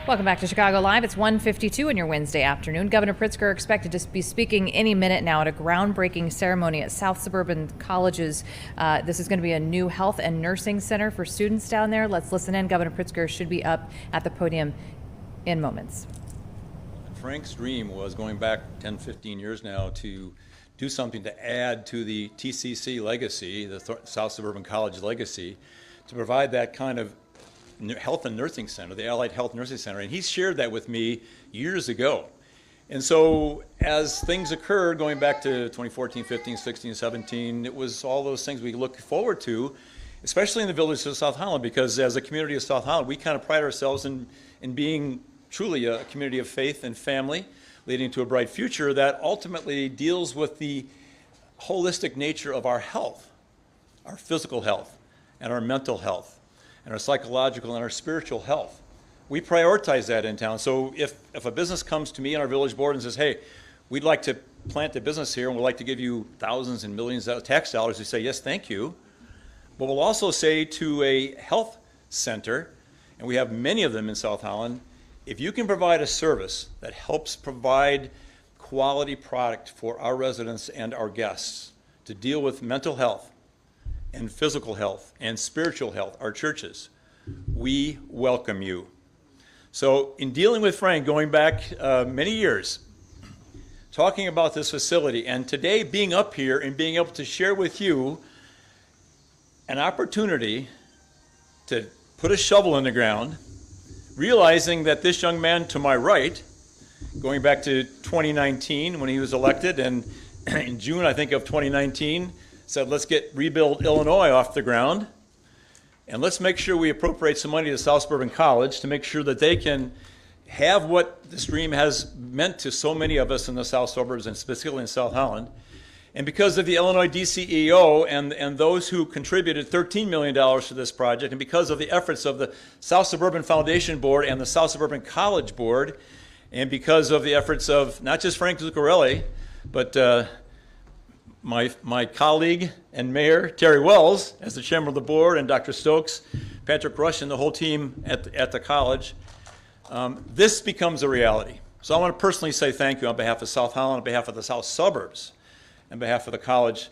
Welcome back to Chicago Live. It's 1:52 in your Wednesday afternoon. Governor Pritzker expected to be speaking any minute now at a groundbreaking ceremony at South Suburban Colleges. This is going to be a new health and nursing center for students down there. Let's listen in. Governor Pritzker should be up at the podium in moments. Frank's dream was, going back 10, 15 years now, to do something to add to the TCC legacy, the South Suburban College legacy, to provide that kind of health and nursing center, the Allied Health Nursing Center. And he shared that with me years ago. And so as things occurred, going back to 2014, 15, 16, 17, it was all those things we look forward to, especially in the village of South Holland, because as a community of South Holland, we kind of pride ourselves in being truly a community of faith and family, leading to a bright future that ultimately deals with the holistic nature of our health, our physical health, and our mental health, and our psychological and our spiritual health. We prioritize that in town. So if a business comes to me and our village board and says, hey, we'd like to plant a business here and we'd like to give you thousands and millions of tax dollars, we say, yes, thank you. But we'll also say to a health center, and we have many of them in South Holland, if you can provide a service that helps provide quality product for our residents and our guests to deal with mental health and physical health and spiritual health, our churches, we welcome you. So in dealing with Frank, going back many years, talking about this facility, and today being up here and being able to share with you an opportunity to put a shovel in the ground, realizing that this young man to my right, going back to 2019 when he was elected, and in June, I think, of 2019, said, let's rebuild Illinois off the ground, and let's make sure we appropriate some money to South Suburban College to make sure that they can have what this dream has meant to so many of us in the South Suburbs, and specifically in South Holland. And because of the Illinois DCEO and those who contributed $13 million to this project, and because of the efforts of the South Suburban Foundation Board and the South Suburban College Board, and because of the efforts of not just Frank Zuccarelli, but my colleague and mayor, Terry Wells, as the chairman of the board, and Dr. Stokes, Patrick Rush, and the whole team at the college, this becomes a reality. So I want to personally say thank you on behalf of South Holland, on behalf of the South Suburbs, on behalf of the college,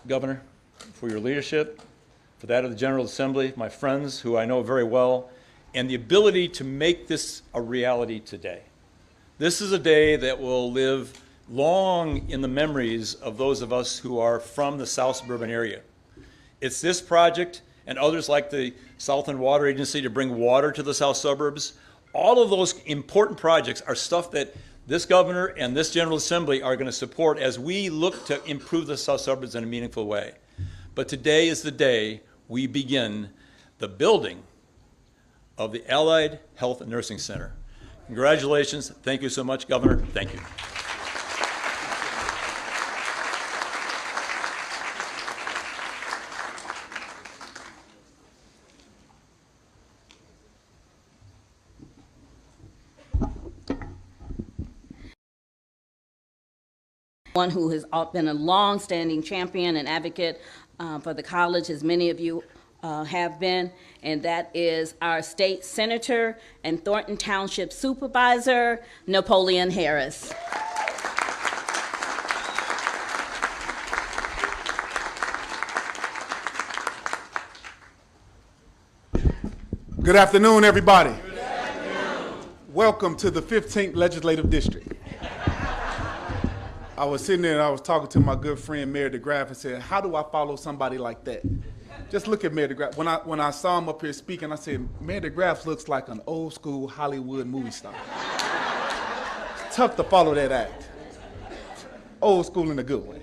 Governor, for your leadership, for that of the General Assembly, my friends who I know very well, and the ability to make this a reality today. This is a day that will live long in the memories of those of us who are from the South Suburban area. It's this project and others like the Southland Water Agency to bring water to the South Suburbs. All of those important projects are stuff that this governor and this General Assembly are going to support as we look to improve the South Suburbs in a meaningful way. But today is the day we begin the building of the Allied Health and Nursing Center. Congratulations. Thank you so much, Governor. Thank you. One who has been a long-standing champion and advocate for the college, as many of you have been, and that is our state senator and Thornton Township Supervisor, Napoleon Harris. Good afternoon, everybody. Good afternoon. Welcome to the 15th Legislative District. I was sitting there and I was talking to my good friend Mayor DeGraff and said, how do I follow somebody like that? Just look at Mayor DeGraff. When I saw him up here speaking, I said, Mayor DeGraff looks like an old school Hollywood movie star. It's tough to follow that act. Old school in a good way.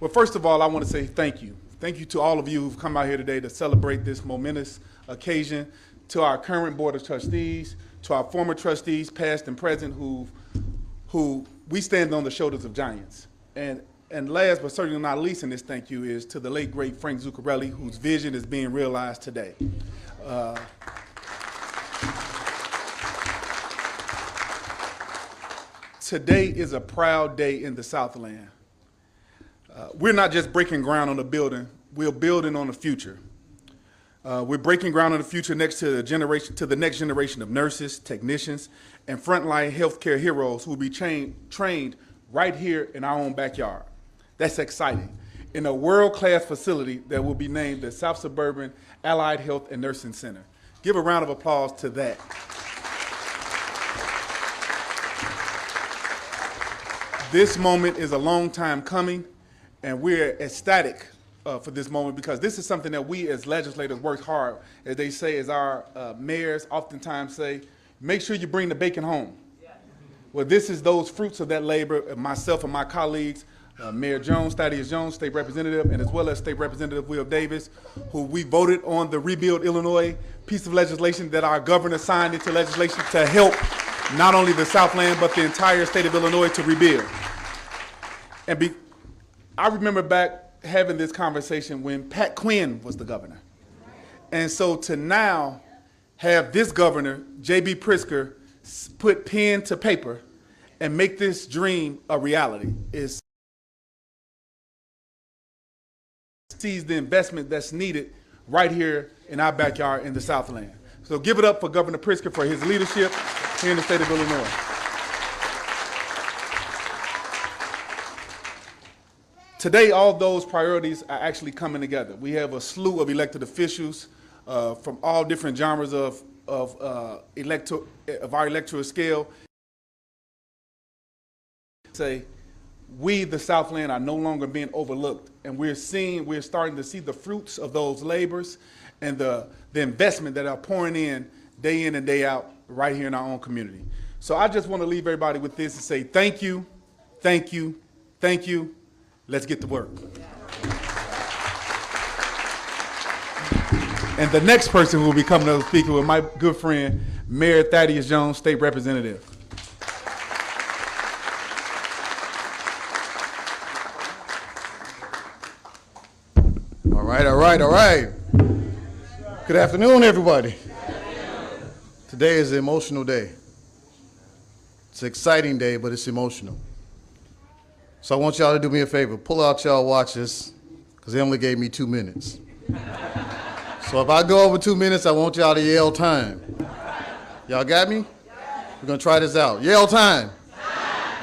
Well, first of all, I want to say thank you. Thank you to all of you who've come out here today to celebrate this momentous occasion, to our current Board of Trustees, to our former trustees, past and present, who we stand on the shoulders of giants. And last but certainly not least in this thank you is to the late, great Frank Zuccarelli, whose vision is being realized today. Today is a proud day in the Southland. We're not just breaking ground on the building, we're building on the future. We're breaking ground on the future to the next generation of nurses, technicians, and frontline healthcare heroes who will be trained right here in our own backyard. That's exciting. In a world-class facility that will be named the South Suburban Allied Health and Nursing Center. Give a round of applause to that. This moment is a long time coming, and we're ecstatic for this moment because this is something that we as legislators work hard, as they say, as our mayors oftentimes say, make sure you bring the bacon home. Well, this is those fruits of that labor, myself and my colleagues, Mayor Jones, Thaddeus Jones, State Representative, and as well as State Representative Will Davis, who we voted on the Rebuild Illinois piece of legislation that our governor signed into legislation to help not only the Southland, but the entire state of Illinois to rebuild. And I remember back having this conversation when Pat Quinn was the governor. And so to now have this governor, J.B. Pritzker, put pen to paper and make this dream a reality is sees the investment that's needed right here in our backyard in the Southland. So give it up for Governor Pritzker for his leadership here in the state of Illinois. Today, all those priorities are actually coming together. We have a slew of elected officials from all different genres of our electoral scale. Say, we, the Southland, are no longer being overlooked, and we're starting to see the fruits of those labors and the investment that are pouring in and day out right here in our own community. So I just want to leave everybody with this and say thank you, thank you, thank you. Let's get to work. And the next person who will be coming up to speak with my good friend, Mayor Thaddeus Jones, State Representative. All right. Good afternoon, everybody. Today is an emotional day. It's an exciting day, but it's emotional. So I want y'all to do me a favor. Pull out y'all watches, because they only gave me 2 minutes. So if I go over 2 minutes, I want y'all to yell time. Y'all got me? We're going to try this out. Yell time.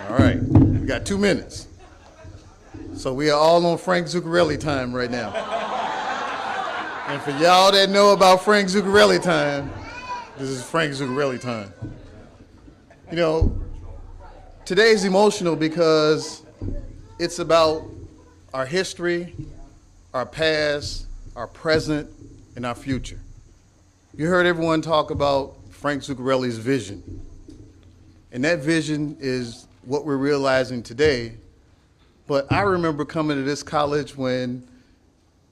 All right. We got 2 minutes. So we are all on Frank Zuccarelli time right now. And for y'all that know about Frank Zuccarelli time, this is Frank Zuccarelli time. You know, today's emotional because it's about our history, our past, our present, and our future. You heard everyone talk about Frank Zuccarelli's vision. And that vision is what we're realizing today. But I remember coming to this college when,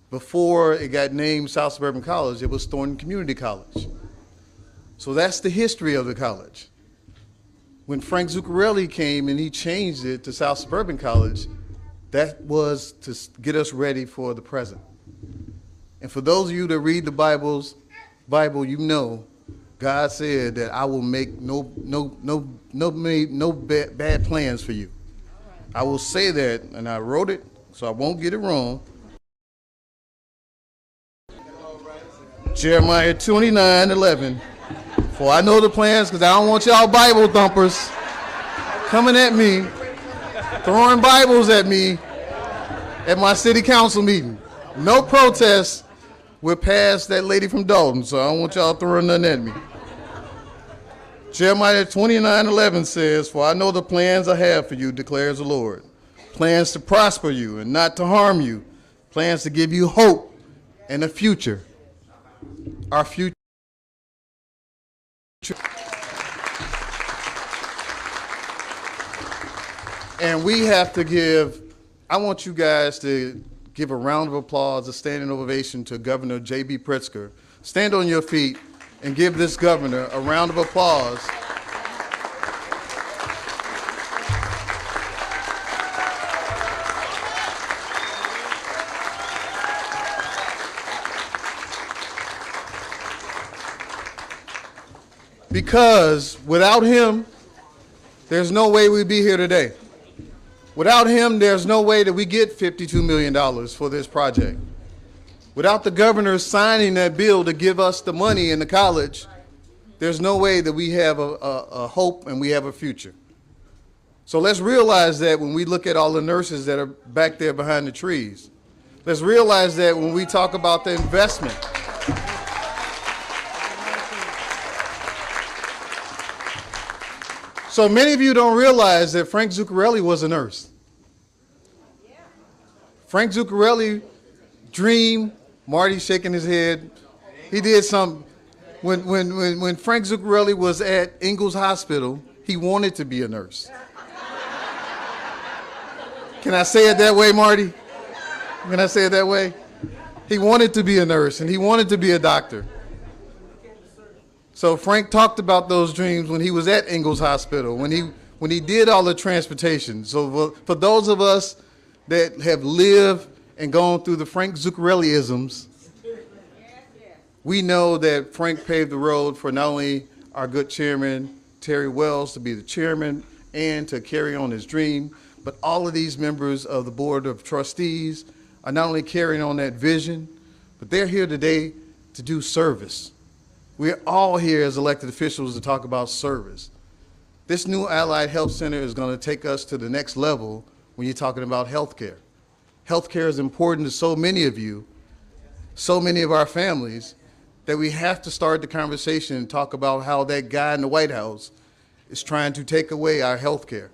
before it got named South Suburban College, it was Thornton Community College. So that's the history of the college. When Frank Zuccarelli came and he changed it to South Suburban College, that was to get us ready for the present. And for those of you that read the Bible, you know, God said that I will make no bad plans for you. I will say that, and I wrote it, so I won't get it wrong. Jeremiah 29:11. For I know the plans, because I don't want y'all Bible thumpers coming at me, throwing Bibles at me at my city council meeting. No protests. We're past that lady from Dalton, so I don't want y'all throwing nothing at me. Jeremiah 29:11 says, for I know the plans I have for you, declares the Lord. Plans to prosper you and not to harm you. Plans to give you hope and a future. Our future. And we have to I want you guys to give a round of applause, a standing ovation to Governor J.B. Pritzker. Stand on your feet and give this governor a round of applause. Because without him, there's no way we'd be here today. Without him, there's no way that we get $52 million for this project. Without the governor signing that bill to give us the money in the college, there's no way that we have a hope and we have a future. So let's realize that when we look at all the nurses that are back there behind the trees. Let's realize that when we talk about the investment. So many of you don't realize that Frank Zuccarelli was a nurse. Frank Zuccarelli dreamed, Marty's shaking his head, he did something. When Frank Zuccarelli was at Ingalls Hospital, he wanted to be a nurse. Can I say it that way, Marty? Can I say it that way? He wanted to be a nurse and he wanted to be a doctor. So Frank talked about those dreams when he was at Ingalls Hospital, when he did all the transportation. So for those of us that have lived and gone through the Frank Zuccarelli-isms, we know that Frank paved the road for not only our good chairman, Terry Wells, to be the chairman and to carry on his dream, but all of these members of the Board of Trustees are not only carrying on that vision, but they're here today to do service. We're all here as elected officials to talk about service. This new Allied Health Center is going to take us to the next level when you're talking about healthcare. Healthcare is important to so many of you, so many of our families, that we have to start the conversation and talk about how that guy in the White House is trying to take away our healthcare.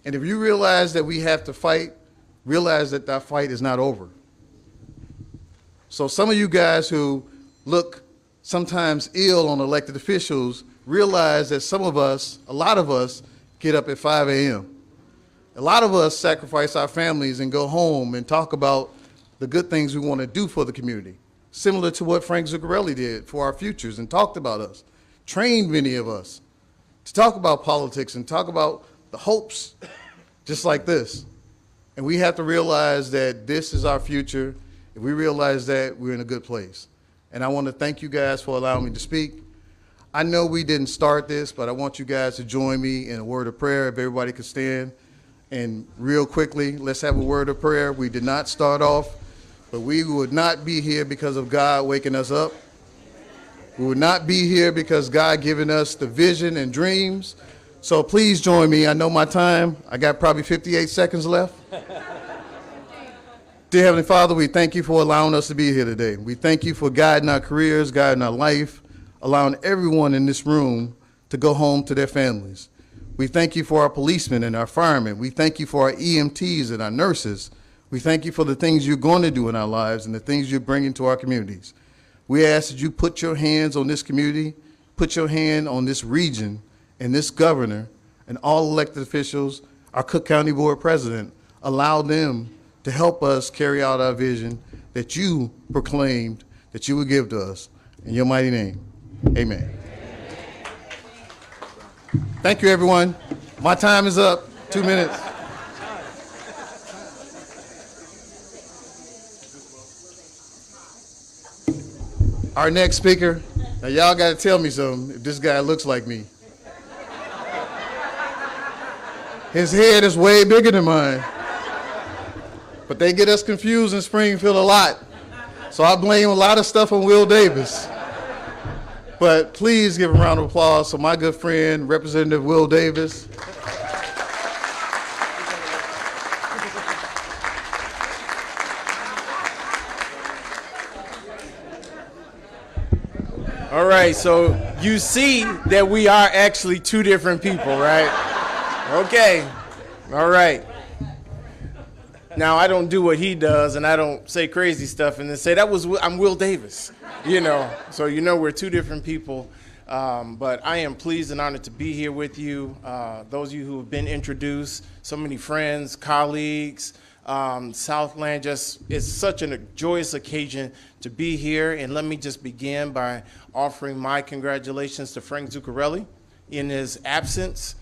And if you realize that we have to fight, realize that that fight is not over. So some of you guys who look sometimes ill on elected officials, realize that some of us, a lot of us, get up at 5 a.m. A lot of us sacrifice our families and go home and talk about the good things we want to do for the community, similar to what Frank Zuccarelli did for our futures and talked about us, trained many of us to talk about politics and talk about the hopes just like this. And we have to realize that this is our future. If we realize that, we're in a good place. And I want to thank you guys for allowing me to speak. I know we didn't start this, but I want you guys to join me in a word of prayer. If everybody could stand. And real quickly, let's have a word of prayer. We did not start off, but we would not be here because of God waking us up. We would not be here because God given us the vision and dreams. So please join me. I know my time. I got probably 58 seconds left. Dear Heavenly Father, we thank you for allowing us to be here today. We thank you for guiding our careers, guiding our life, allowing everyone in this room to go home to their families. We thank you for our policemen and our firemen. We thank you for our EMTs and our nurses. We thank you for the things you're going to do in our lives and the things you're bringing to our communities. We ask that you put your hands on this community, put your hand on this region and this governor and all elected officials, our Cook County Board President. Allow them to help us carry out our vision that you proclaimed that you would give to us. In your mighty name, amen. Thank you, everyone. My time is up. 2 minutes. Our next speaker, now y'all got to tell me something if this guy looks like me. His head is way bigger than mine. But they get us confused in Springfield a lot. So I blame a lot of stuff on Will Davis. But please give a round of applause for my good friend, Representative Will Davis. All right, so you see that we are actually two different people, right? Okay, all right. Now, I don't do what he does, and I don't say crazy stuff and then say, I'm Will Davis, So we're two different people, but I am pleased and honored to be here with you. Those of you who have been introduced, so many friends, colleagues, Southland, it's such a joyous occasion to be here. And let me just begin by offering my congratulations to Frank Zuccarelli in his absence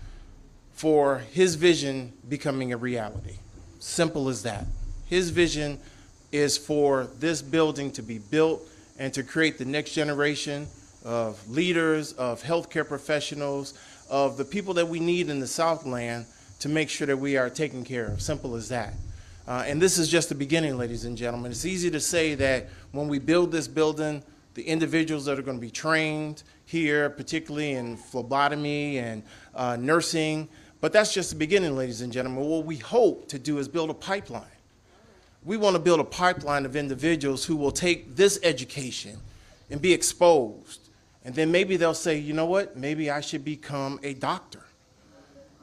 for his vision becoming a reality. Simple as that. His vision is for this building to be built and to create the next generation of leaders, of healthcare professionals, of the people that we need in the Southland to make sure that we are taken care of. Simple as that. And this is just the beginning, ladies and gentlemen. It's easy to say that when we build this building, the individuals that are going to be trained here, particularly in phlebotomy and nursing, but that's just the beginning, ladies and gentlemen. What we hope to do is build a pipeline. We want to build a pipeline of individuals who will take this education and be exposed. And then maybe they'll say, you know what, maybe I should become a doctor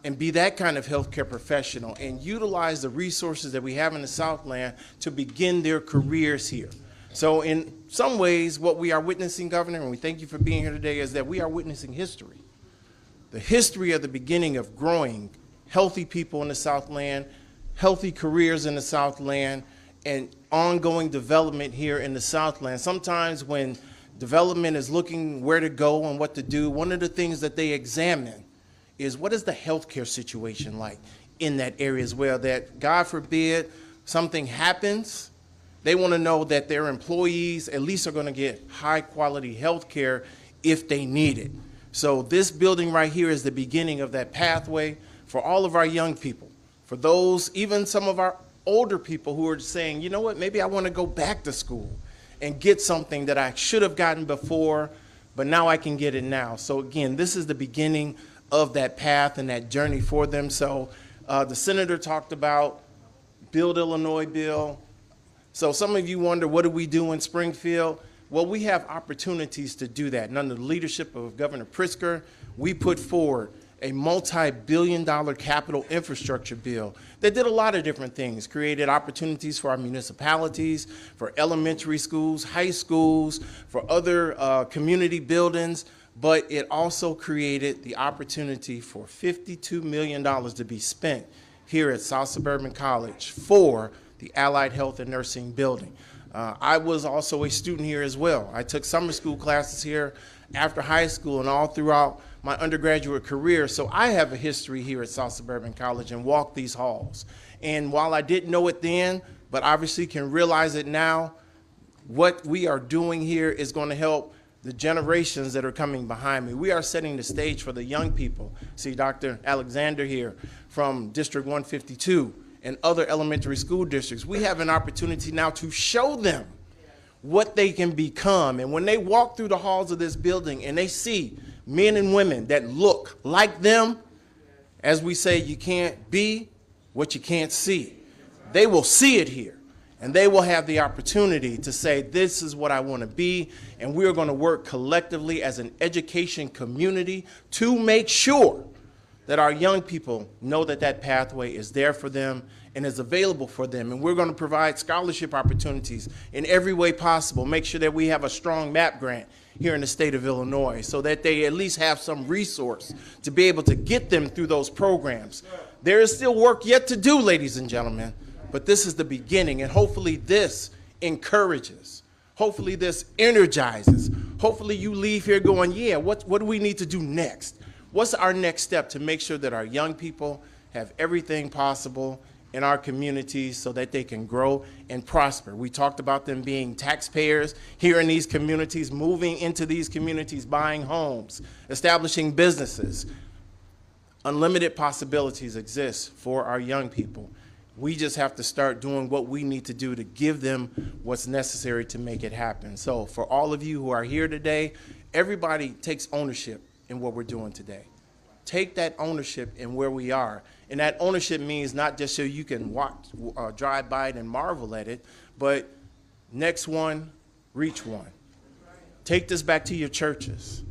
and be that kind of healthcare professional and utilize the resources that we have in the Southland to begin their careers here. So in some ways, what we are witnessing, Governor, and we thank you for being here today, is that we are witnessing history. The history of the beginning of growing healthy people in the Southland, healthy careers in the Southland, and ongoing development here in the Southland. Sometimes when development is looking where to go and what to do, one of the things that they examine is what is the healthcare situation like in that area as well, that God forbid something happens, they want to know that their employees at least are going to get high quality healthcare if they need it. So this building right here is the beginning of that pathway for all of our young people, for those, even some of our older people who are saying, you know what, maybe I want to go back to school and get something that I should have gotten before, but now I can get it now. So again, this is the beginning of that path and that journey for them. So the senator talked about Build Illinois bill. So some of you wonder, what do we do in Springfield? Well, we have opportunities to do that. And under the leadership of Governor Pritzker, we put forward a multi-billion-dollar capital infrastructure bill that did a lot of different things, created opportunities for our municipalities, for elementary schools, high schools, for other community buildings, but it also created the opportunity for $52 million to be spent here at South Suburban College for the Allied Health and Nursing building. I was also a student here as well. I took summer school classes here after high school and all throughout my undergraduate career. So I have a history here at South Suburban College and walked these halls. And while I didn't know it then, but obviously can realize it now, what we are doing here is going to help the generations that are coming behind me. We are setting the stage for the young people. See Dr. Alexander here from District 152 and other elementary school districts. We have an opportunity now to show them what they can become. And when they walk through the halls of this building and they see men and women that look like them, as we say, you can't be what you can't see. They will see it here. And they will have the opportunity to say, this is what I want to be, and we're going to work collectively as an education community to make sure that our young people know that that pathway is there for them and is available for them. And we're going to provide scholarship opportunities in every way possible, make sure that we have a strong MAP grant here in the state of Illinois so that they at least have some resource to be able to get them through those programs. There is still work yet to do, ladies and gentlemen. But this is the beginning, and hopefully this encourages. Hopefully this energizes. Hopefully you leave here going, yeah, what do we need to do next? What's our next step to make sure that our young people have everything possible in our communities so that they can grow and prosper? We talked about them being taxpayers here in these communities, moving into these communities, buying homes, establishing businesses. Unlimited possibilities exist for our young people. We just have to start doing what we need to do to give them what's necessary to make it happen. So for all of you who are here today, everybody takes ownership in what we're doing today. Take that ownership in where we are. And that ownership means not just so you can walk, drive by it and marvel at it, but next one, reach one. Take this back to your churches.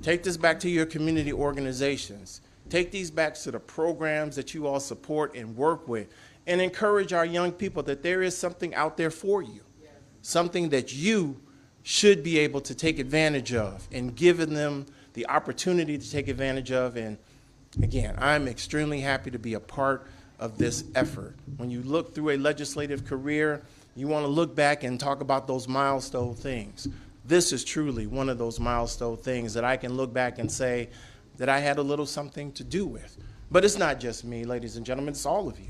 Take this back to your community organizations. Take these back to the programs that you all support and work with. And encourage our young people that there is something out there for you, something that you should be able to take advantage of, and giving them the opportunity to take advantage of. And again, I'm extremely happy to be a part of this effort. When you look through a legislative career, you want to look back and talk about those milestone things. This is truly one of those milestone things that I can look back and say that I had a little something to do with. But it's not just me, ladies and gentlemen, it's all of you.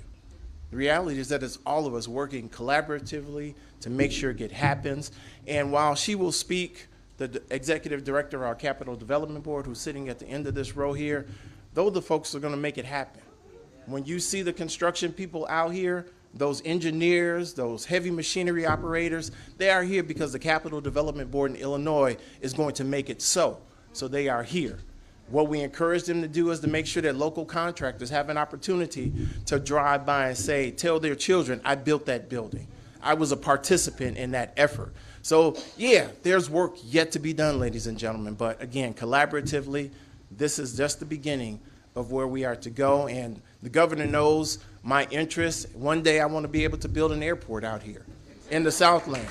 The reality is that it's all of us working collaboratively to make sure it happens. And while she will speak, the executive director of our Capital Development Board, who's sitting at the end of this row here, those are the folks who are going to make it happen. When you see the construction people out here, those engineers, those heavy machinery operators, they are here because the Capital Development Board in Illinois is going to make it so. So they are here. What we encourage them to do is to make sure that local contractors have an opportunity to drive by and say, tell their children, I built that building. I was a participant in that effort. So yeah, there's work yet to be done, ladies and gentlemen. But again, collaboratively, this is just the beginning of where we are to go. And the governor knows my interest. One day I want to be able to build an airport out here in the Southland.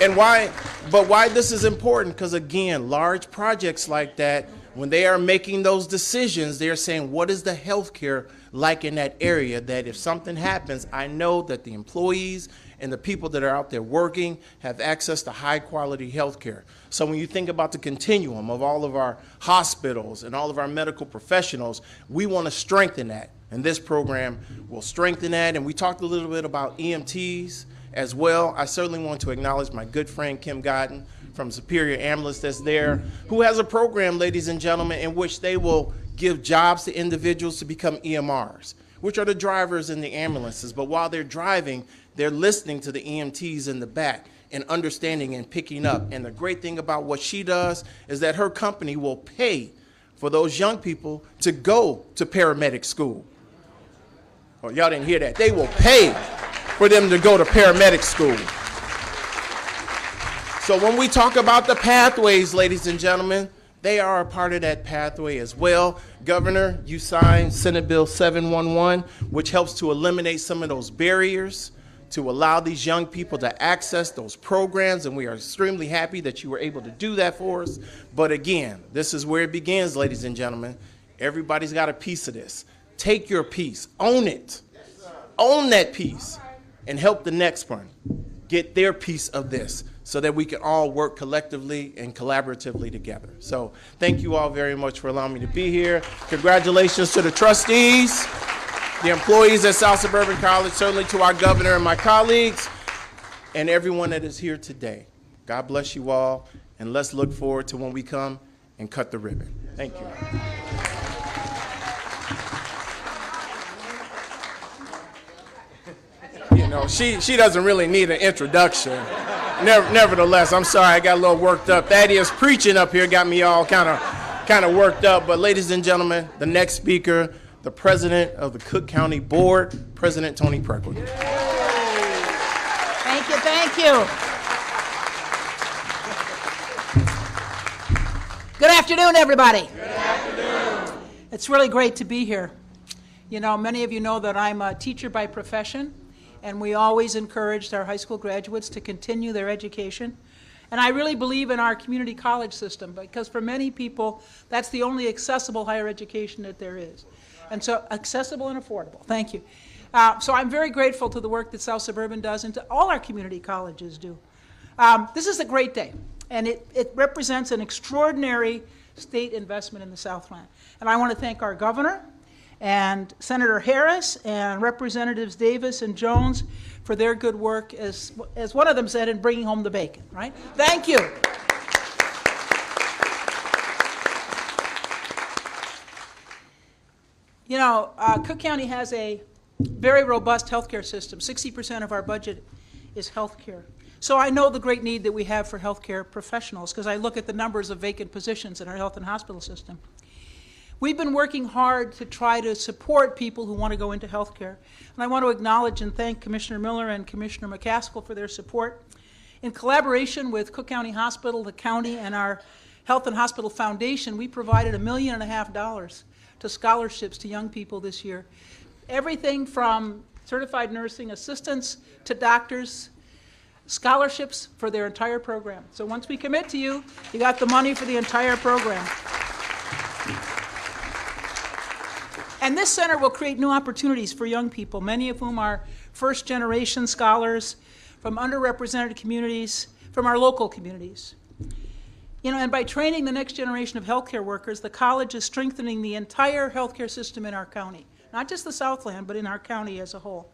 And why this is important, because again, large projects like that, when they are making those decisions, they're saying, what is the healthcare like in that area, that if something happens, I know that the employees and the people that are out there working have access to high quality healthcare. So when you think about the continuum of all of our hospitals and all of our medical professionals, we want to strengthen that. And this program will strengthen that. And we talked a little bit about EMTs as well. I certainly want to acknowledge my good friend Kim Godden from Superior Ambulance that's there, who has a program, ladies and gentlemen, in which they will give jobs to individuals to become EMRs, which are the drivers in the ambulances. But while they're driving, they're listening to the EMTs in the back and understanding and picking up. And the great thing about what she does is that her company will pay for those young people to go to paramedic school. Oh, y'all didn't hear that. They will pay for them to go to paramedic school. So when we talk about the pathways, ladies and gentlemen, they are a part of that pathway as well. Governor, you signed Senate Bill 711, which helps to eliminate some of those barriers to allow these young people to access those programs, and we are extremely happy that you were able to do that for us. But again, this is where it begins, ladies and gentlemen. Everybody's got a piece of this. Take your piece, own it, own that piece, and help the next one get their piece of this, so that we can all work collectively and collaboratively together. So thank you all very much for allowing me to be here. Congratulations to the trustees, the employees at South Suburban College, certainly to our governor and my colleagues, and everyone that is here today. God bless you all, and let's look forward to when we come and cut the ribbon. Thank you. You know, she doesn't really need an introduction. Nevertheless, I'm sorry, I got a little worked up. Thaddeus preaching up here got me all kind of worked up. But ladies and gentlemen, the next speaker, the president of the Cook County Board, President Tony Pritzker. Thank you, thank you. Good afternoon, everybody. Good afternoon. It's really great to be here. You know, many of you know that I'm a teacher by profession, and we always encouraged our high school graduates to continue their education. And I really believe in our community college system, because for many people, that's the only accessible higher education that there is. And so accessible and affordable. Thank you. So I'm very grateful to the work that South Suburban does and to all our community colleges do. This is a great day, and it represents an extraordinary state investment in the Southland. And I want to thank our governor, and Senator Harris and Representatives Davis and Jones for their good work, as one of them said, in bringing home the bacon, right? Thank you. You know, Cook County has a very robust healthcare system. 60% of our budget is healthcare. So I know the great need that we have for healthcare professionals, because I look at the numbers of vacant positions in our health and hospital system. We've been working hard to try to support people who want to go into healthcare. And I want to acknowledge and thank Commissioner Miller and Commissioner McCaskill for their support. In collaboration with Cook County Hospital, the county, and our Health and Hospital Foundation, we provided $1.5 million to scholarships to young people this year. Everything from certified nursing assistants to doctors, scholarships for their entire program. So once we commit to you, you got the money for the entire program. And this center will create new opportunities for young people, many of whom are first-generation scholars from underrepresented communities, from our local communities. You know, and by training the next generation of healthcare workers, the college is strengthening the entire healthcare system in our county, not just the Southland, but in our county as a whole.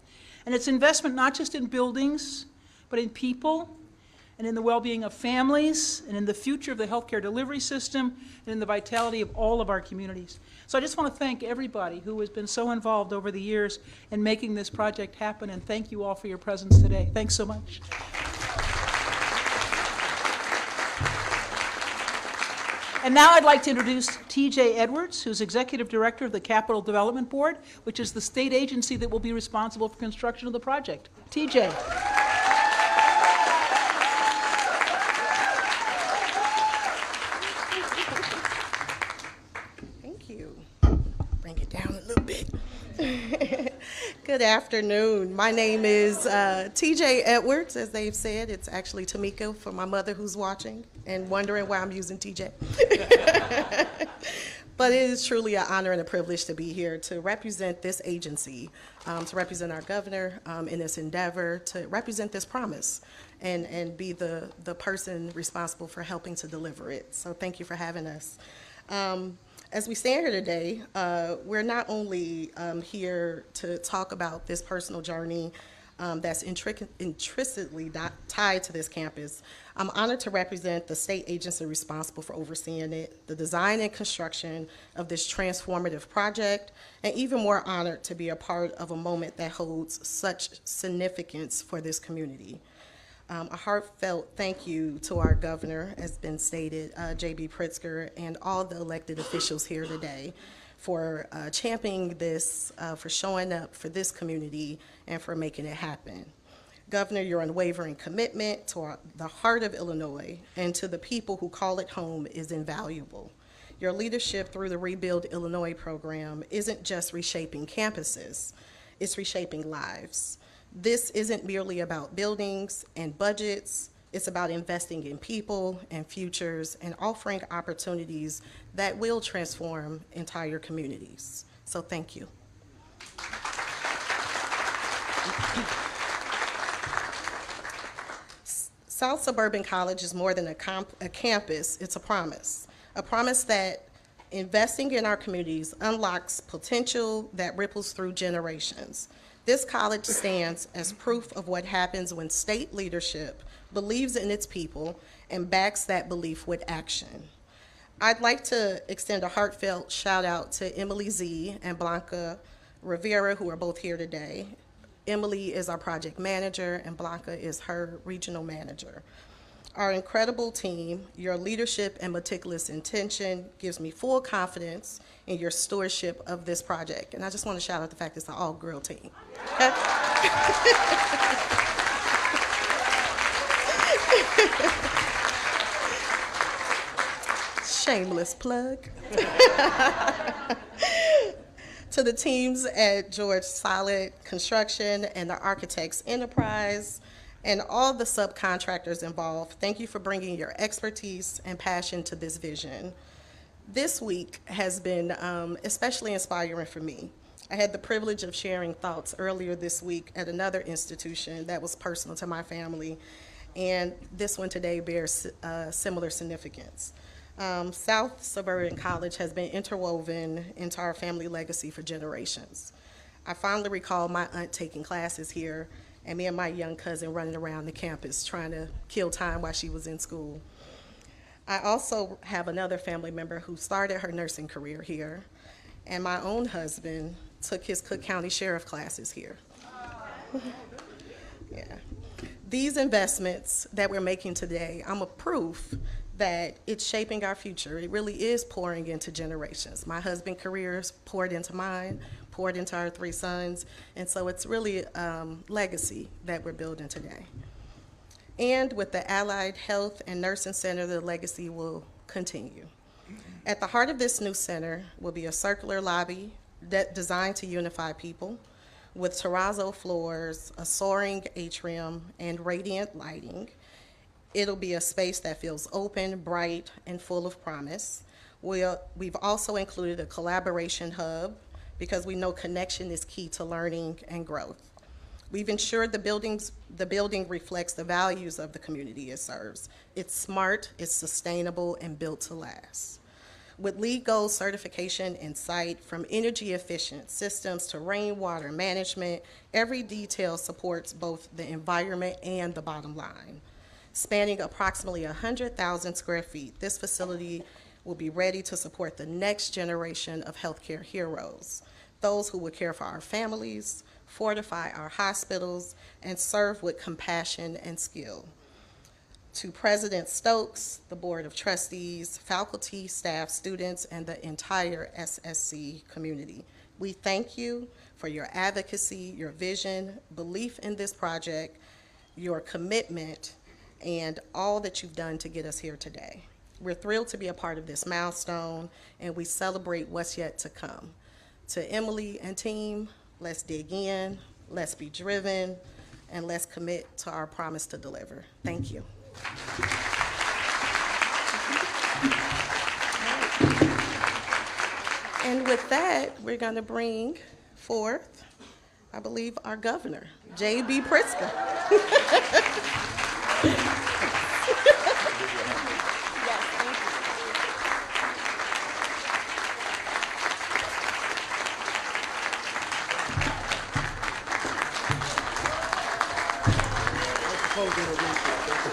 And it's investment not just in buildings, but in people and in the well-being of families, and in the future of the healthcare delivery system, and in the vitality of all of our communities. So I just want to thank everybody who has been so involved over the years in making this project happen, and thank you all for your presence today. Thanks so much. And now I'd like to introduce T.J. Edwards, who's Executive Director of the Capital Development Board, which is the state agency that will be responsible for construction of the project. T.J. Thank you. Bring it down a little bit. Good afternoon. My name is T.J. Edwards, as they've said. It's actually Tamika for my mother who's watching and wondering why I'm using T.J. But it is truly an honor and a privilege to be here to represent this agency, to represent our governor in this endeavor, to represent this promise, and be the person responsible for helping to deliver it. So thank you for having us. As we stand here today, we're not only here to talk about this personal journey that's intrinsically tied to this campus. I'm honored to represent the state agency responsible for overseeing it, the design and construction of this transformative project, and even more honored to be a part of a moment that holds such significance for this community. A heartfelt thank you to our governor, as been stated, J.B. Pritzker, and all the elected officials here today for championing this, for showing up for this community, and for making it happen. Governor, your unwavering commitment to the heart of Illinois and to the people who call it home is invaluable. Your leadership through the Rebuild Illinois program isn't just reshaping campuses, it's reshaping lives. This isn't merely about buildings and budgets, it's about investing in people and futures and offering opportunities that will transform entire communities. So thank you. South Suburban College is more than a campus, it's a promise that investing in our communities unlocks potential that ripples through generations. This college stands as proof of what happens when state leadership believes in its people and backs that belief with action. I'd like to extend a heartfelt shout out to Emily Z and Blanca Rivera, who are both here today. Emily is our project manager and Blanca is her regional manager. Our incredible team, your leadership and meticulous intention gives me full confidence in your stewardship of this project. And I just want to shout out the fact it's an all-girl team. Shameless plug. To the teams at George Solid Construction and the Architects Enterprise and all the subcontractors involved, thank you for bringing your expertise and passion to this vision. This week has been especially inspiring for me. I had the privilege of sharing thoughts earlier this week at another institution that was personal to my family, and this one today bears similar significance. South Suburban College has been interwoven into our family legacy for generations. I fondly recall my aunt taking classes here and me and my young cousin running around the campus trying to kill time while she was in school. I also have another family member who started her nursing career here, and my own husband took his Cook County Sheriff classes here. Yeah. These investments that we're making today, I'm a proof that it's shaping our future. It really is pouring into generations. My husband's career is poured into mine, poured into our 3 sons, and so it's really legacy that we're building today. And with the Allied Health and Nursing Center, the legacy will continue. At the heart of this new center will be a circular lobby designed to unify people with terrazzo floors, a soaring atrium, and radiant lighting. It'll be a space that feels open, bright, and full of promise. We've also included a collaboration hub because we know connection is key to learning and growth. We've ensured the building reflects the values of the community it serves. It's smart, it's sustainable, and built to last. With LEED Gold certification in sight, from energy efficient systems to rainwater management, every detail supports both the environment and the bottom line. Spanning approximately 100,000 square feet, this facility will be ready to support the next generation of healthcare heroes, those who will care for our families, fortify our hospitals, and serve with compassion and skill. To President Stokes, the Board of Trustees, faculty, staff, students, and the entire SSC community, we thank you for your advocacy, your vision, belief in this project, your commitment, and all that you've done to get us here today. We're thrilled to be a part of this milestone, and we celebrate what's yet to come. To Emily and team, let's dig in, let's be driven, and let's commit to our promise to deliver. Thank you. And with that, we're going to bring forth, I believe, our governor, J.B. Pritzker.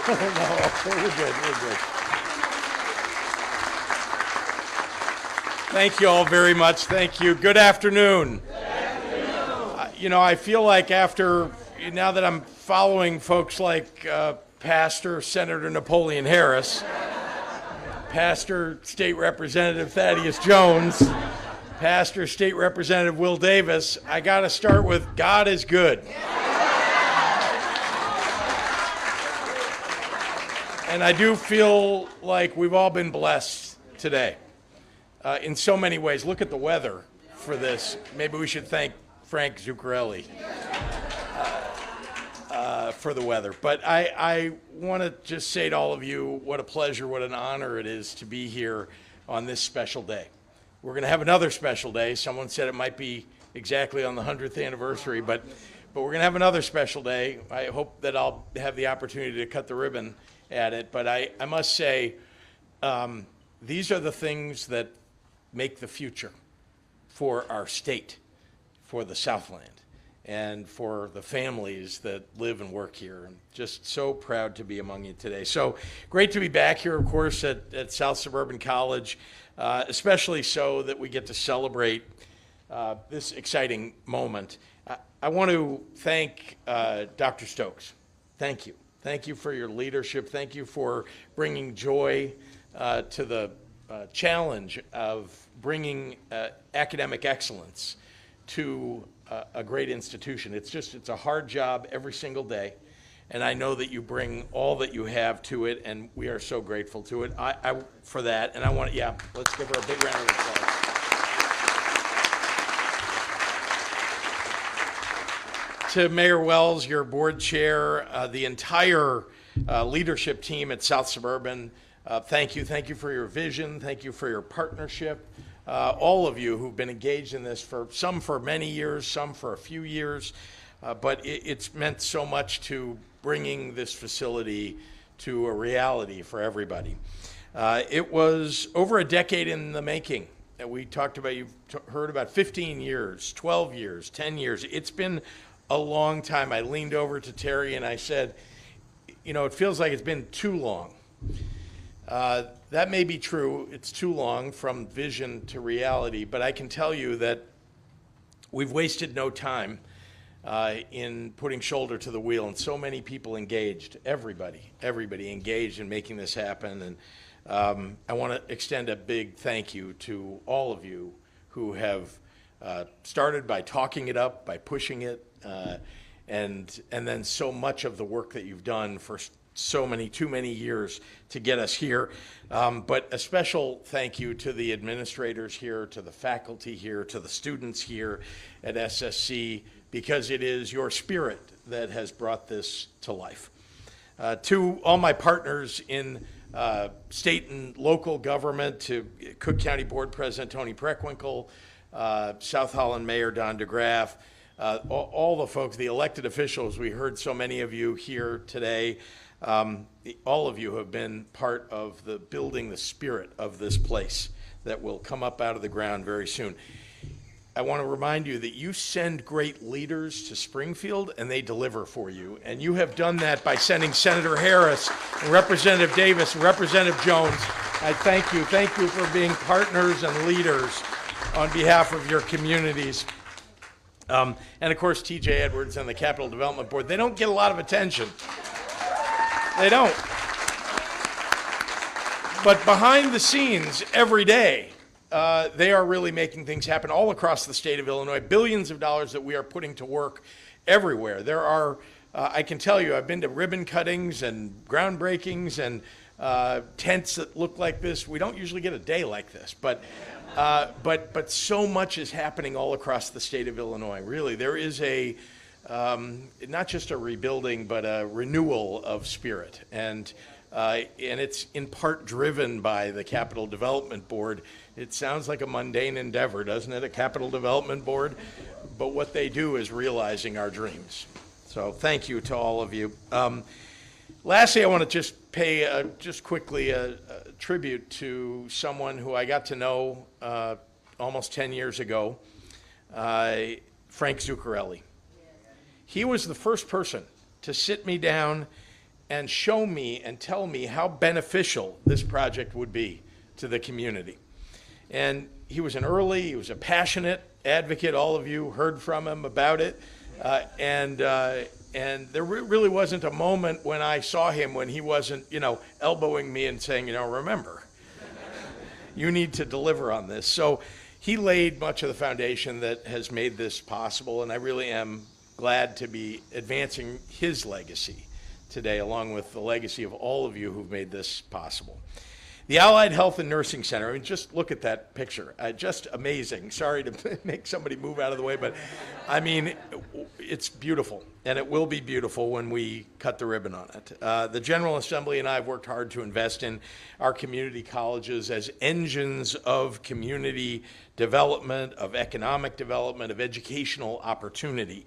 No, we're good. Thank you all very much. Thank you. Good afternoon. Good afternoon. I feel like now that I'm following folks like Pastor Senator Napoleon Harris, Pastor State Representative Thaddeus Jones, Pastor State Representative Will Davis, I got to start with God is good. And I do feel like we've all been blessed today in so many ways. Look at the weather for this. Maybe we should thank Frank Zuccarelli for the weather. But I want to just say to all of you what a pleasure, what an honor it is to be here on this special day. We're going to have another special day. Someone said it might be exactly on the 100th anniversary, but we're going to have another special day. I hope that I'll have the opportunity to cut the ribbon at it, but I must say, these are the things that make the future for our state, for the Southland, and for the families that live and work here. I'm just so proud to be among you today. So great to be back here, of course, at South Suburban College, especially so that we get to celebrate this exciting moment. I want to thank Dr. Stokes. Thank you. Thank you for your leadership. Thank you for bringing joy to the challenge of bringing academic excellence to a great institution. It's a hard job every single day, and I know that you bring all that you have to it, and we are so grateful to it for that. And let's give her a big round of applause. To Mayor Wells, your board chair, the entire leadership team at South Suburban, thank you. Thank you for your vision. Thank you for your partnership. All of you who've been engaged in this, some for many years, some for a few years, but it's meant so much to bringing this facility to a reality for everybody. It was over a decade in the making. We talked about, you've heard about 15 years, 12 years, 10 years. It's been a long time. I leaned over to Terry and I said, it feels like it's been too long. That may be true. It's too long from vision to reality, but I can tell you that we've wasted no time in putting shoulder to the wheel, and so many people engaged, everybody engaged in making this happen. And I want to extend a big thank you to all of you who have started by talking it up, by pushing it, and then so much of the work that you've done for too many years to get us here. But a special thank you to the administrators here, to the faculty here, to the students here at SSC, because it is your spirit that has brought this to life. To all my partners in state and local government, to Cook County Board President Tony Preckwinkle, South Holland Mayor Don DeGraff, all the folks, the elected officials, we heard so many of you here today. All of you have been part of the building the spirit of this place that will come up out of the ground very soon. I want to remind you that you send great leaders to Springfield and they deliver for you. And you have done that by sending Senator Harris and Representative Davis and Representative Jones. I thank you. Thank you for being partners and leaders on behalf of your communities. And of course, TJ Edwards and the Capital Development Board, they don't get a lot of attention. They don't. But behind the scenes, every day, they are really making things happen all across the state of Illinois. Billions of dollars that we are putting to work everywhere. There are, I can tell you, I've been to ribbon cuttings and groundbreakings and tents that look like this. We don't usually get a day like this, but so much is happening all across the state of Illinois. Really, there is a not just a rebuilding, but a renewal of spirit, and it's in part driven by the Capital Development Board. It sounds like a mundane endeavor, doesn't it, a Capital Development Board? But what they do is realizing our dreams. So thank you to all of you. Lastly, I want to just pay just quickly a tribute to someone who I got to know almost 10 years ago, Frank Zuccarelli. He was the first person to sit me down and show me and tell me how beneficial this project would be to the community. And he was he was a passionate advocate. All of you heard from him about it. And there really wasn't a moment when I saw him when he wasn't, elbowing me and saying, remember, you need to deliver on this. So he laid much of the foundation that has made this possible, and I really am glad to be advancing his legacy today, along with the legacy of all of you who've made this possible. The Allied Health and Nursing Center, I mean, just look at that picture. Just amazing. Sorry to make somebody move out of the way, but I mean, it's beautiful, and it will be beautiful when we cut the ribbon on it. The General Assembly and I have worked hard to invest in our community colleges as engines of community development, of economic development, of educational opportunity.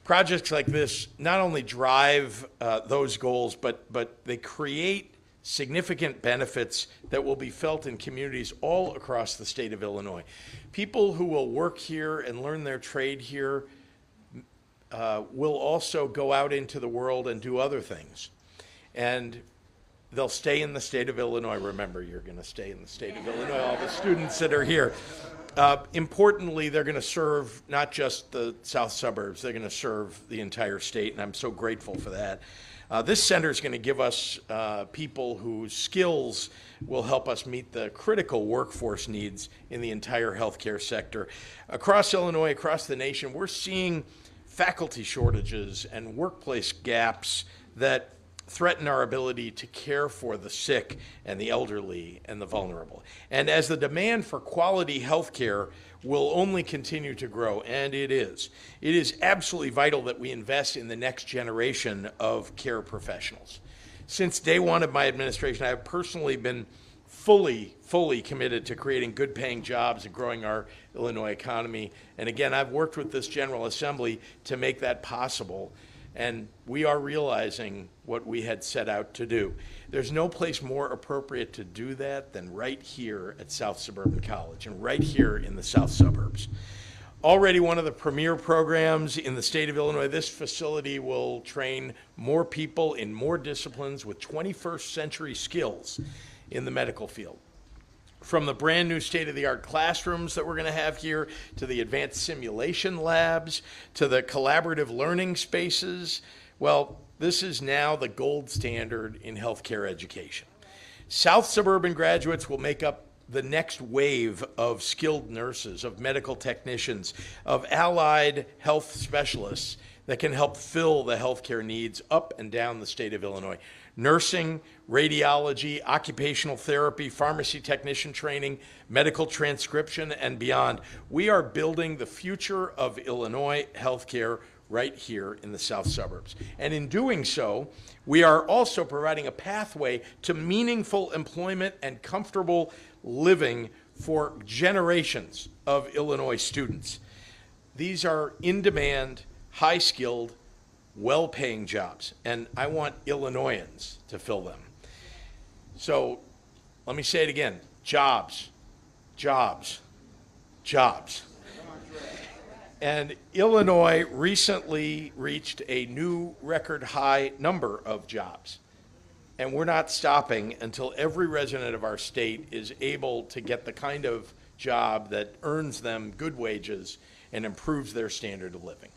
Projects like this not only drive those goals, but they create significant benefits that will be felt in communities all across the state of Illinois. People who will work here and learn their trade here will also go out into the world and do other things. And they'll stay in the state of Illinois. Remember, you're going to stay in the state of Illinois, all the students that are here. Importantly, they're going to serve not just the south suburbs, they're going to serve the entire state, and I'm so grateful for that. This center is going to give us people whose skills will help us meet the critical workforce needs in the entire healthcare sector. Across Illinois, across the nation, we're seeing faculty shortages and workplace gaps that threaten our ability to care for the sick and the elderly and the vulnerable. And as the demand for quality health care will only continue to grow, and it is absolutely vital that we invest in the next generation of care professionals. Since day one of my administration, I have personally been fully committed to creating good paying jobs and growing our Illinois economy. And again, I've worked with this General Assembly to make that possible. And we are realizing what we had set out to do. There's no place more appropriate to do that than right here at South Suburban College and right here in the south suburbs. Already one of the premier programs in the state of Illinois, this facility will train more people in more disciplines with 21st century skills in the medical field. From the brand new state-of-the-art classrooms that we're going to have here, to the advanced simulation labs, to the collaborative learning spaces, well, this is now the gold standard in healthcare education. South Suburban graduates will make up the next wave of skilled nurses, of medical technicians, of allied health specialists that can help fill the healthcare needs up and down the state of Illinois. Nursing, radiology, occupational therapy, pharmacy technician training, medical transcription, and beyond. We are building the future of Illinois healthcare right here in the south suburbs. And in doing so, we are also providing a pathway to meaningful employment and comfortable living for generations of Illinois students. These are in-demand, high-skilled, well-paying jobs, and I want Illinoisans to fill them. So let me say it again, jobs, jobs, jobs. And Illinois recently reached a new record high number of jobs. And we're not stopping until every resident of our state is able to get the kind of job that earns them good wages and improves their standard of living.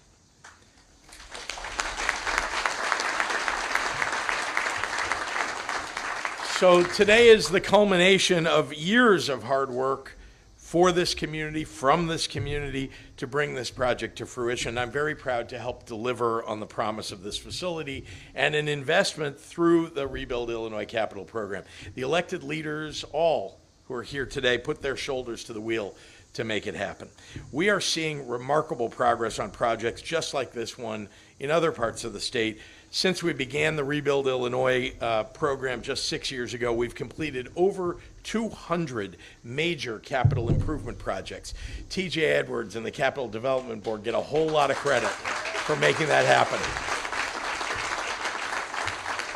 So today is the culmination of years of hard work for this community, from this community, to bring this project to fruition. I'm very proud to help deliver on the promise of this facility and an investment through the Rebuild Illinois Capital Program. The elected leaders, all who are here today, put their shoulders to the wheel to make it happen. We are seeing remarkable progress on projects just like this one in other parts of the state. Since we began the Rebuild Illinois program just 6 years ago, we've completed over 200 major capital improvement projects. TJ Edwards and the Capital Development Board get a whole lot of credit for making that happen.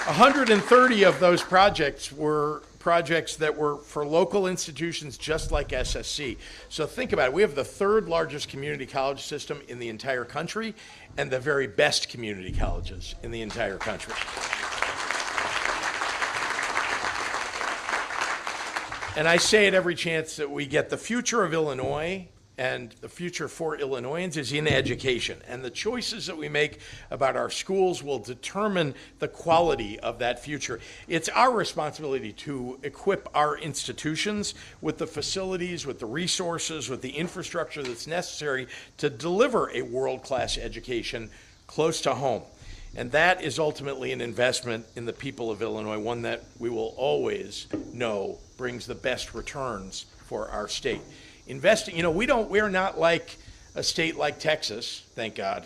130 of those projects were projects that were for local institutions just like SSC. So think about it. We have the third largest community college system in the entire country and the very best community colleges in the entire country. And I say at every chance that we get, the future of Illinois and the future for Illinoisans is in education. And the choices that we make about our schools will determine the quality of that future. It's our responsibility to equip our institutions with the facilities, with the resources, with the infrastructure that's necessary to deliver a world-class education close to home. And that is ultimately an investment in the people of Illinois, one that we will always know brings the best returns for our state. Investing, you know, we're not like a state like Texas, thank God.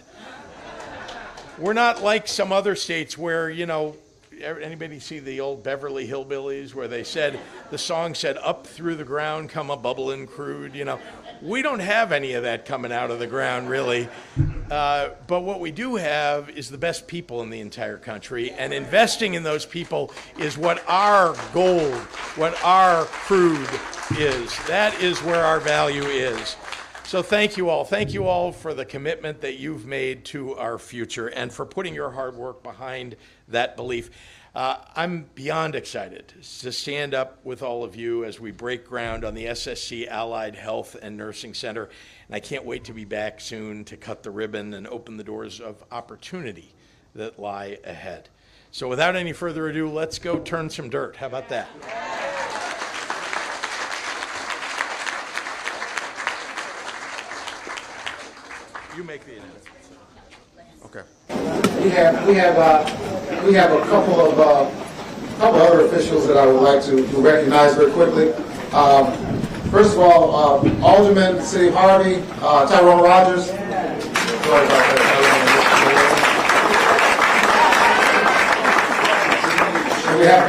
We're not like some other states where, you know, anybody see the old Beverly Hillbillies where they said, the song said, up through the ground come a bubbling crude, you know. We don't have any of that coming out of the ground, really. But what we do have is the best people in the entire country, and investing in those people is what our gold, what our crude is. That is where our value is. So thank you all. Thank you all for the commitment that you've made to our future and for putting your hard work behind that belief. I'm beyond excited to stand up with all of you as we break ground on the SSC Allied Health and Nursing Center. And I can't wait to be back soon to cut the ribbon and open the doors of opportunity that lie ahead. So without any further ado, let's go turn some dirt. How about that? You make the announcement. Okay. We have a couple of other officials that I would like to recognize very quickly. First of all, Alderman City of Harvey, Tyrone Rogers. Sorry about that, Tyrone. We have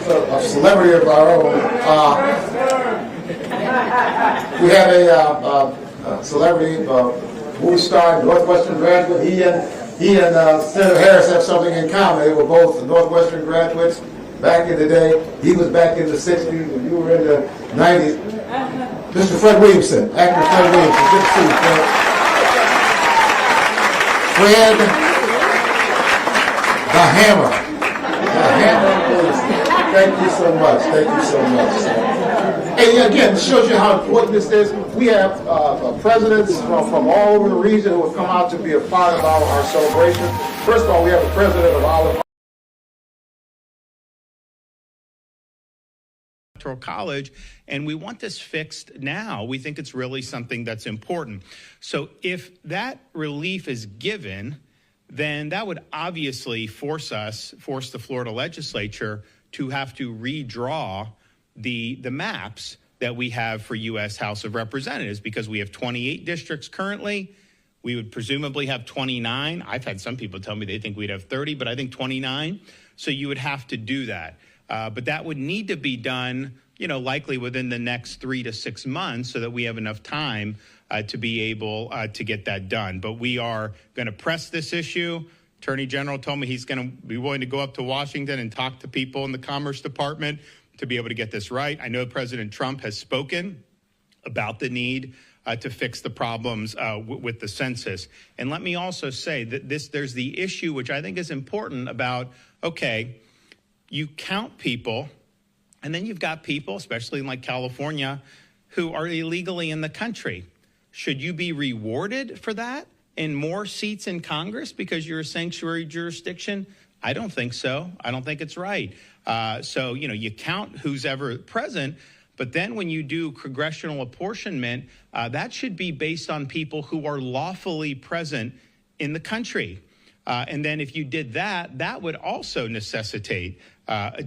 a celebrity of our own. We have a celebrity movie star, Northwestern graduate. He and Senator Harris have something in common. They were both Northwestern graduates back in the day. He was back in the 60s and you were in the 90s. Mr. Fred Williamson, actor Fred Williamson. Good to see you, Fred. Fred the Hammer. The Hammer Williamson. Thank you so much. Thank you so much. And again, it shows you how important this is. We have presidents from all over the region who have come out to be a part of our celebration. First of all, we have the president of Olive College, and we want this fixed now. We think it's really something that's important. So if that relief is given, then that would obviously force the Florida legislature to have to redraw the maps that we have for U.S. House of Representatives, because we have 28 districts currently. We would presumably have 29. I've had some people tell me they think we'd have 30, but I think 29. So you would have to do that. But that would need to be done, likely within the next 3 to 6 months so that we have enough time to be able to get that done. But we are going to press this issue. Attorney General told me he's going to be willing to go up to Washington and talk to people in the Commerce Department to be able to get this right. I know President Trump has spoken about the need to fix the problems with the census. And let me also say that there's the issue, which I think is important, about, okay, you count people, and then you've got people, especially in like California, who are illegally in the country. Should you be rewarded for that in more seats in Congress because you're a sanctuary jurisdiction? I don't think so. I don't think it's right. So, you count who's ever present, but then when you do congressional apportionment, that should be based on people who are lawfully present in the country. And then if you did that, that would also necessitate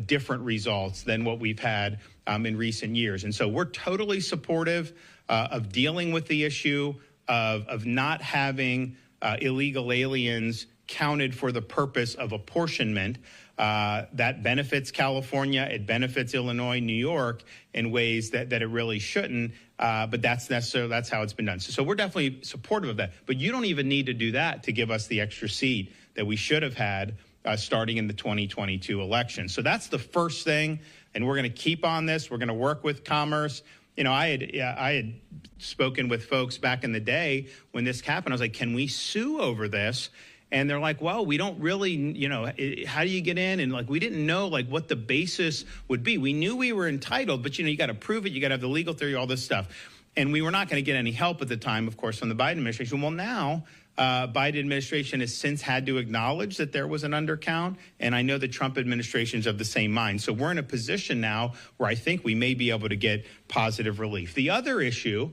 different results than what we've had in recent years. And so we're totally supportive of dealing with the issue of not having illegal aliens counted for the purpose of apportionment. That benefits California, it benefits Illinois, New York in ways that it really shouldn't. But that's how it's been done. So we're definitely supportive of that. But you don't even need to do that to give us the extra seat that we should have had starting in the 2022 election. So that's the first thing. And we're going to keep on this. We're going to work with Commerce. I had spoken with folks back in the day when this happened. I was like, can we sue over this? And they're like, well, we don't really, how do you get in? And we didn't know what the basis would be. We knew we were entitled, but you got to prove it. You got to have the legal theory, all this stuff. And we were not going to get any help at the time, of course, from the Biden administration. Well, now Biden administration has since had to acknowledge that there was an undercount. And I know the Trump administration is of the same mind. So we're in a position now where I think we may be able to get positive relief. The other issue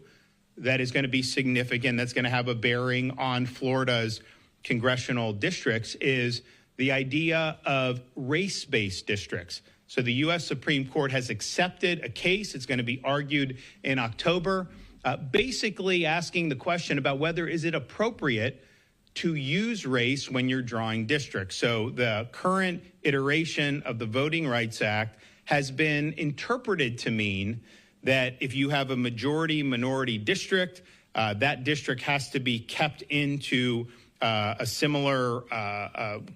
that is going to be significant, that's going to have a bearing on Florida's congressional districts, is the idea of race-based districts. So the U.S. Supreme Court has accepted a case. It's going to be argued in October, basically asking the question about whether is it appropriate to use race when you're drawing districts. So the current iteration of the Voting Rights Act has been interpreted to mean that if you have a majority-minority district, that district has to be kept into a similar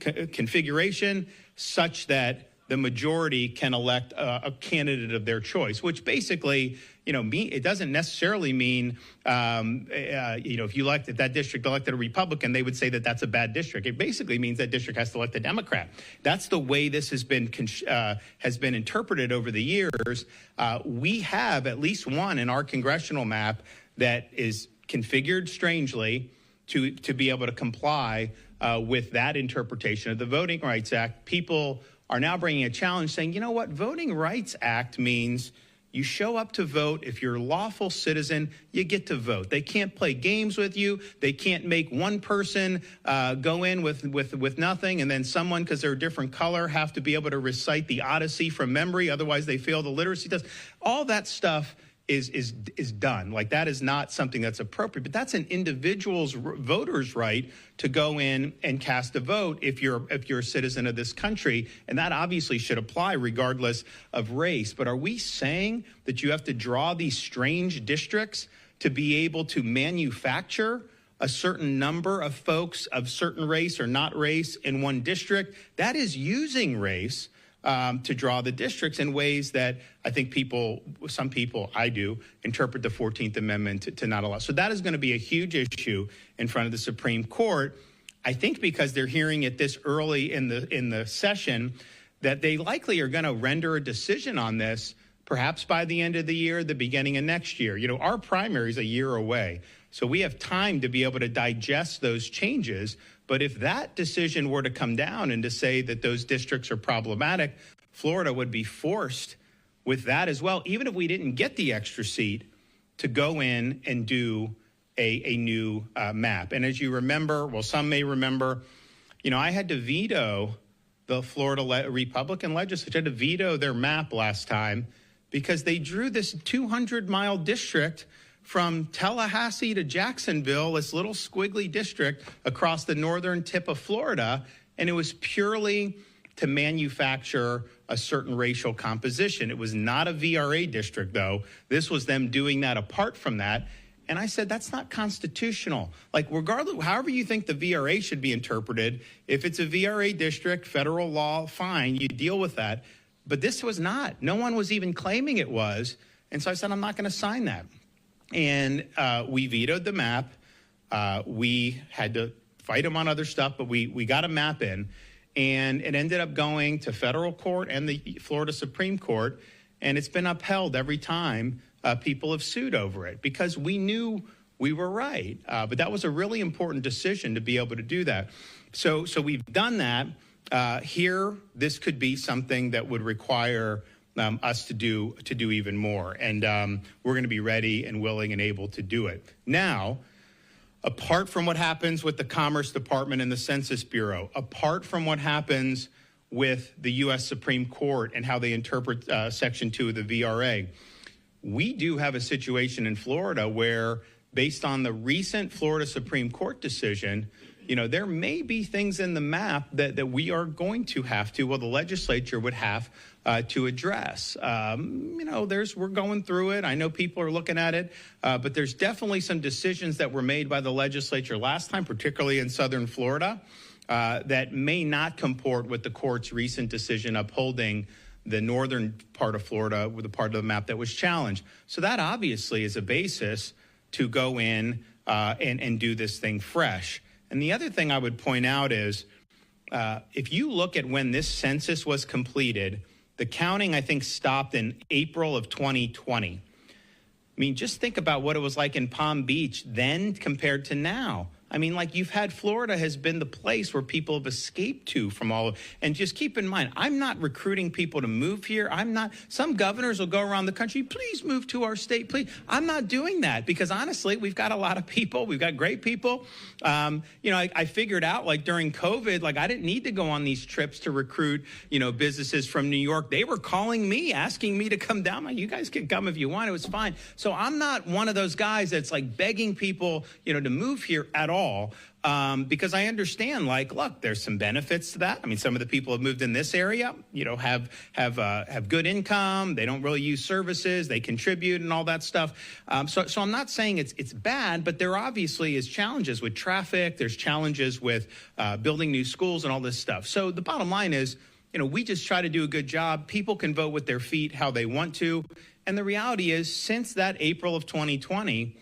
configuration such that the majority can elect a candidate of their choice, which basically, it doesn't necessarily mean, if that district elected a Republican, they would say that that's a bad district. It basically means that district has to elect a Democrat. That's the way this has been interpreted over the years. We have at least one in our congressional map that is configured strangely to be able to comply with that interpretation of the Voting Rights Act. People are now bringing a challenge saying, you know what, Voting Rights Act means you show up to vote. If you're a lawful citizen, you get to vote. They can't play games with you. They can't make one person go in with nothing, and then someone, because they're a different color, have to be able to recite the Odyssey from memory. Otherwise, they fail the literacy test. All that stuff is done. That is not something that's appropriate, but that's an individual's voter's right to go in and cast a vote if you're a citizen of this country, and that obviously should apply regardless of race. But are we saying that you have to draw these strange districts to be able to manufacture a certain number of folks of certain race or not race in one district? That is using race to draw the districts in ways that I think some people, I do, interpret the 14th Amendment to not allow. So that is going to be a huge issue in front of the Supreme Court. I think because they're hearing it this early in the session, that they likely are going to render a decision on this perhaps by the end of the year, the beginning of next year. Our primary is a year away, so we have time to be able to digest those changes. But if that decision were to come down and to say that those districts are problematic, Florida would be forced with that as well, even if we didn't get the extra seat, to go in and do a new map. And as you remember, well, some may remember, I had to veto the Florida Republican legislature. I had to veto their map last time because they drew this 200-mile district from Tallahassee to Jacksonville, this little squiggly district across the northern tip of Florida, and it was purely to manufacture a certain racial composition. It was not a VRA district, though. This was them doing that apart from that. And I said, that's not constitutional. Regardless, however you think the VRA should be interpreted, if it's a VRA district, federal law, fine, you deal with that. But this was not. No one was even claiming it was. And so I said, I'm not going to sign that. And we vetoed the map. We had to fight them on other stuff, but we got a map in. And it ended up going to federal court and the Florida Supreme Court. And it's been upheld every time people have sued over it because we knew we were right. But that was a really important decision to be able to do that. So we've done that. Here, this could be something that would require us to do even more. And we're going to be ready and willing and able to do it. Now, apart from what happens with the Commerce Department and the Census Bureau, apart from what happens with the U.S. Supreme Court and how they interpret Section 2 of the VRA, we do have a situation in Florida where, based on the recent Florida Supreme Court decision, there may be things in the map that we are going to have to, well, the legislature would have to address. We're going through it. I know people are looking at it, but there's definitely some decisions that were made by the legislature last time, particularly in southern Florida, that may not comport with the court's recent decision upholding the northern part of Florida with the part of the map that was challenged. So that obviously is a basis to go in and do this thing fresh. And the other thing I would point out is if you look at when this census was completed, the counting, I think, stopped in April of 2020. I mean, just think about what it was like in Palm Beach then compared to now. I mean, you've had Florida has been the place where people have escaped to from all of, and just keep in mind, I'm not recruiting people to move here. Some governors will go around the country, please move to our state, please. I'm not doing that because honestly, we've got a lot of people. We've got great people. I figured out during COVID, I didn't need to go on these trips to recruit, businesses from New York. They were calling me, asking me to come down. You guys can come if you want. It was fine. So I'm not one of those guys that's begging people, to move here at all. Because I understand, look, there's some benefits to that. I mean, some of the people who have moved in this area, have good income. They don't really use services. They contribute and all that stuff. So I'm not saying it's bad, but there obviously is challenges with traffic. There's challenges with building new schools and all this stuff. So the bottom line is, we just try to do a good job. People can vote with their feet how they want to. And the reality is, since that April of 2020,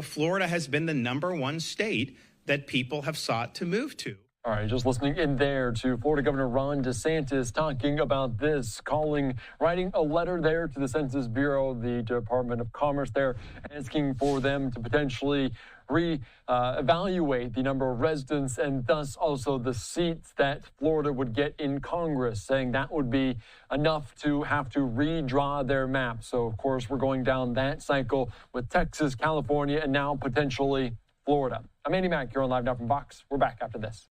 Florida has been the #1 state that people have sought to move to. All right, just listening in there to Florida Governor Ron DeSantis talking about this, writing a letter there to the Census Bureau, the Department of Commerce there, asking for them to potentially evaluate the number of residents and thus also the seats that Florida would get in Congress, saying that would be enough to have to redraw their map. So, of course, we're going down that cycle with Texas, California, and now potentially Florida. I'm Andy Mack. You're on Live Now from Fox. We're back after this.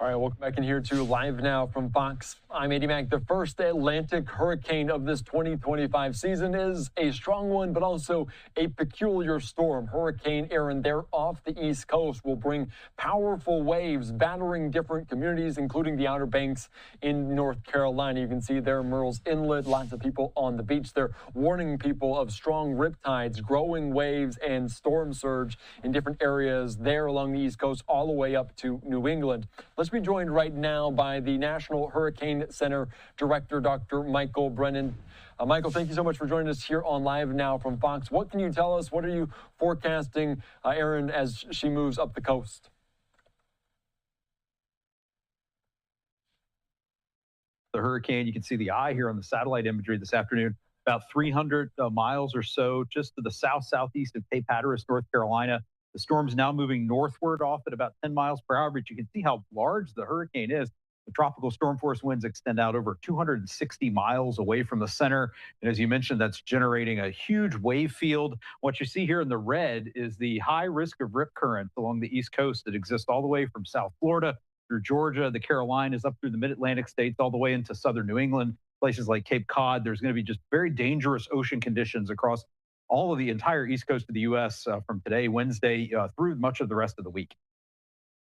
All right, welcome back in here to Live Now from Fox. I'm Andy Mack. The first Atlantic hurricane of this 2025 season is a strong one, but also a peculiar storm. Hurricane Erin, there off the East Coast, will bring powerful waves battering different communities, including the Outer Banks in North Carolina. You can see there Murrells Inlet, lots of people on the beach. They're warning people of strong riptides, growing waves, and storm surge in different areas there along the East Coast, all the way up to New England. Let's be joined right now by the National Hurricane Center Director, Dr. Michael Brennan. Michael, thank you so much for joining us here on Live Now from Fox. What can you tell us? What are you forecasting, Erin, as she moves up the coast? The hurricane, you can see the eye here on the satellite imagery this afternoon, about 300 miles or so just to the southeast of Cape Hatteras, North Carolina. The storm's now moving northward off at about 10 miles per hour, but you can see how large the hurricane is. The tropical storm force winds extend out over 260 miles away from the center. And as you mentioned, that's generating a huge wave field. What you see here in the red is the high risk of rip currents along the East Coast that exist all the way from South Florida through Georgia, the Carolinas, up through the mid-Atlantic states, all the way into southern New England, places like Cape Cod. There's going to be just very dangerous ocean conditions across all of the entire East Coast of the U.S. From today, Wednesday, through much of the rest of the week.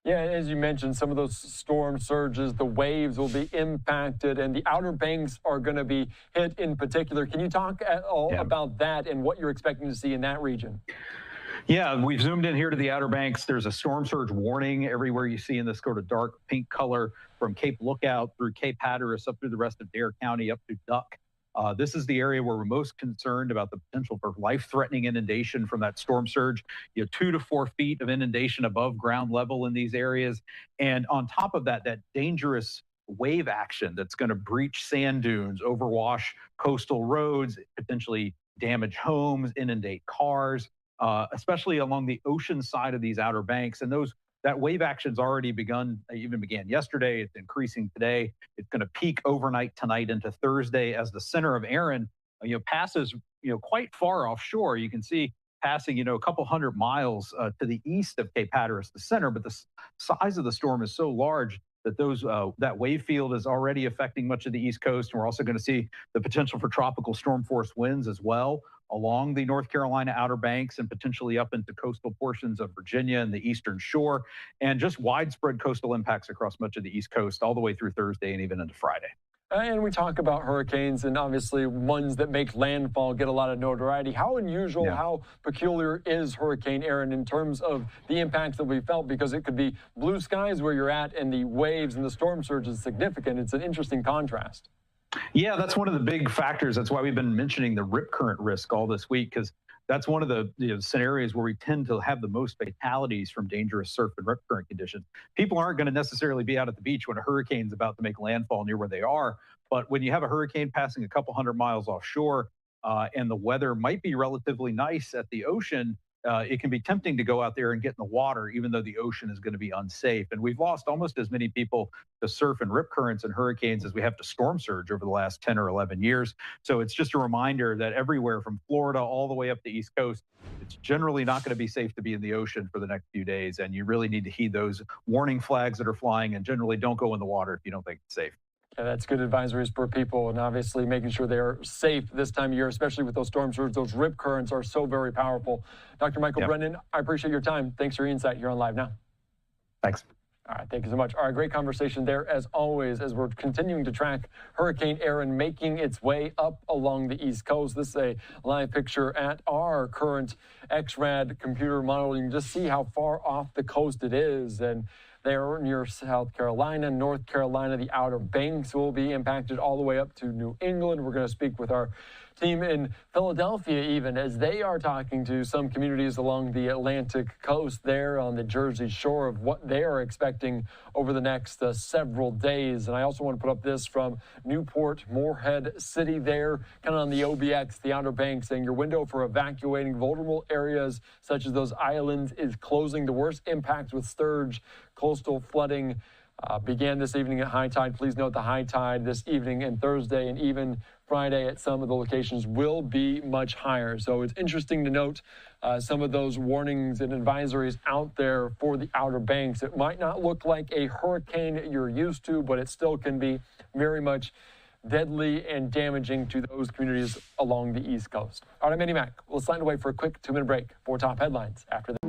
Yeah, as you mentioned, some of those storm surges, the waves will be impacted, and the Outer Banks are going to be hit in particular. Can you talk at all about that and what you're expecting to see in that region? Yeah, we've zoomed in here to the Outer Banks. There's a storm surge warning everywhere you see in this sort of dark pink color from Cape Lookout through Cape Hatteras up through the rest of Dare County up to Duck. This is the area where we're most concerned about the potential for life-threatening inundation from that storm surge. 2 to 4 feet of inundation above ground level in these areas. And on top of that, that dangerous wave action that's going to breach sand dunes, overwash coastal roads, potentially damage homes, inundate cars, especially along the ocean side of these Outer Banks. And that wave action's already begun, even began yesterday. It's increasing today. It's going to peak overnight tonight into Thursday as the center of Erin, passes, quite far offshore. You can see passing, a couple hundred miles to the east of Cape Hatteras, the center, but the size of the storm is so large that that wave field is already affecting much of the East Coast. And we're also going to see the potential for tropical storm force winds as well along the North Carolina Outer Banks and potentially up into coastal portions of Virginia and the eastern shore, and just widespread coastal impacts across much of the East Coast all the way through Thursday and even into Friday. And we talk about hurricanes, and obviously ones that make landfall get a lot of notoriety. How unusual, how peculiar is Hurricane Erin in terms of the impacts that we felt? Because it could be blue skies where you're at and the waves and the storm surge is significant. It's an interesting contrast. Yeah, that's one of the big factors. That's why we've been mentioning the rip current risk all this week, because that's one of the scenarios where we tend to have the most fatalities from dangerous surf and rip current conditions. People aren't going to necessarily be out at the beach when a hurricane's about to make landfall near where they are. But when you have a hurricane passing a couple hundred miles offshore and the weather might be relatively nice at the ocean, it can be tempting to go out there and get in the water, even though the ocean is going to be unsafe. And we've lost almost as many people to surf and rip currents and hurricanes as we have to storm surge over the last 10 or 11 years. So it's just a reminder that everywhere from Florida all the way up the East Coast, it's generally not going to be safe to be in the ocean for the next few days. And you really need to heed those warning flags that are flying, and generally don't go in the water if you don't think it's safe. Yeah, that's good advisories for people, and obviously making sure they're safe this time of year, especially with those storm surges. Those rip currents are so very powerful. Dr. Michael Brennan, I appreciate your time. Thanks for your insight here on Live Now. Thanks. All right, thank you so much. All right, great conversation there as always as we're continuing to track Hurricane Erin making its way up along the East Coast. This is a live picture at our current XRAD computer model. You can just see how far off the coast it is, and there near South Carolina, North Carolina, the Outer Banks will be impacted all the way up to New England. We're going to speak with our team in Philadelphia even as they are talking to some communities along the Atlantic coast there on the Jersey Shore of what they are expecting over the next several days. And I also want to put up this from Newport, Moorhead City there, kind of on the OBX, the Outer Banks, saying your window for evacuating vulnerable areas such as those islands is closing. The worst impacts with Sturge coastal flooding began this evening at high tide. Please note the high tide this evening and Thursday and even Friday at some of the locations will be much higher. So it's interesting to note some of those warnings and advisories out there for the Outer Banks. It might not look like a hurricane you're used to, but it still can be very much deadly and damaging to those communities along the East Coast. All right, I'm Andy Mack. We'll sign away for a quick 2-minute break for top headlines after that.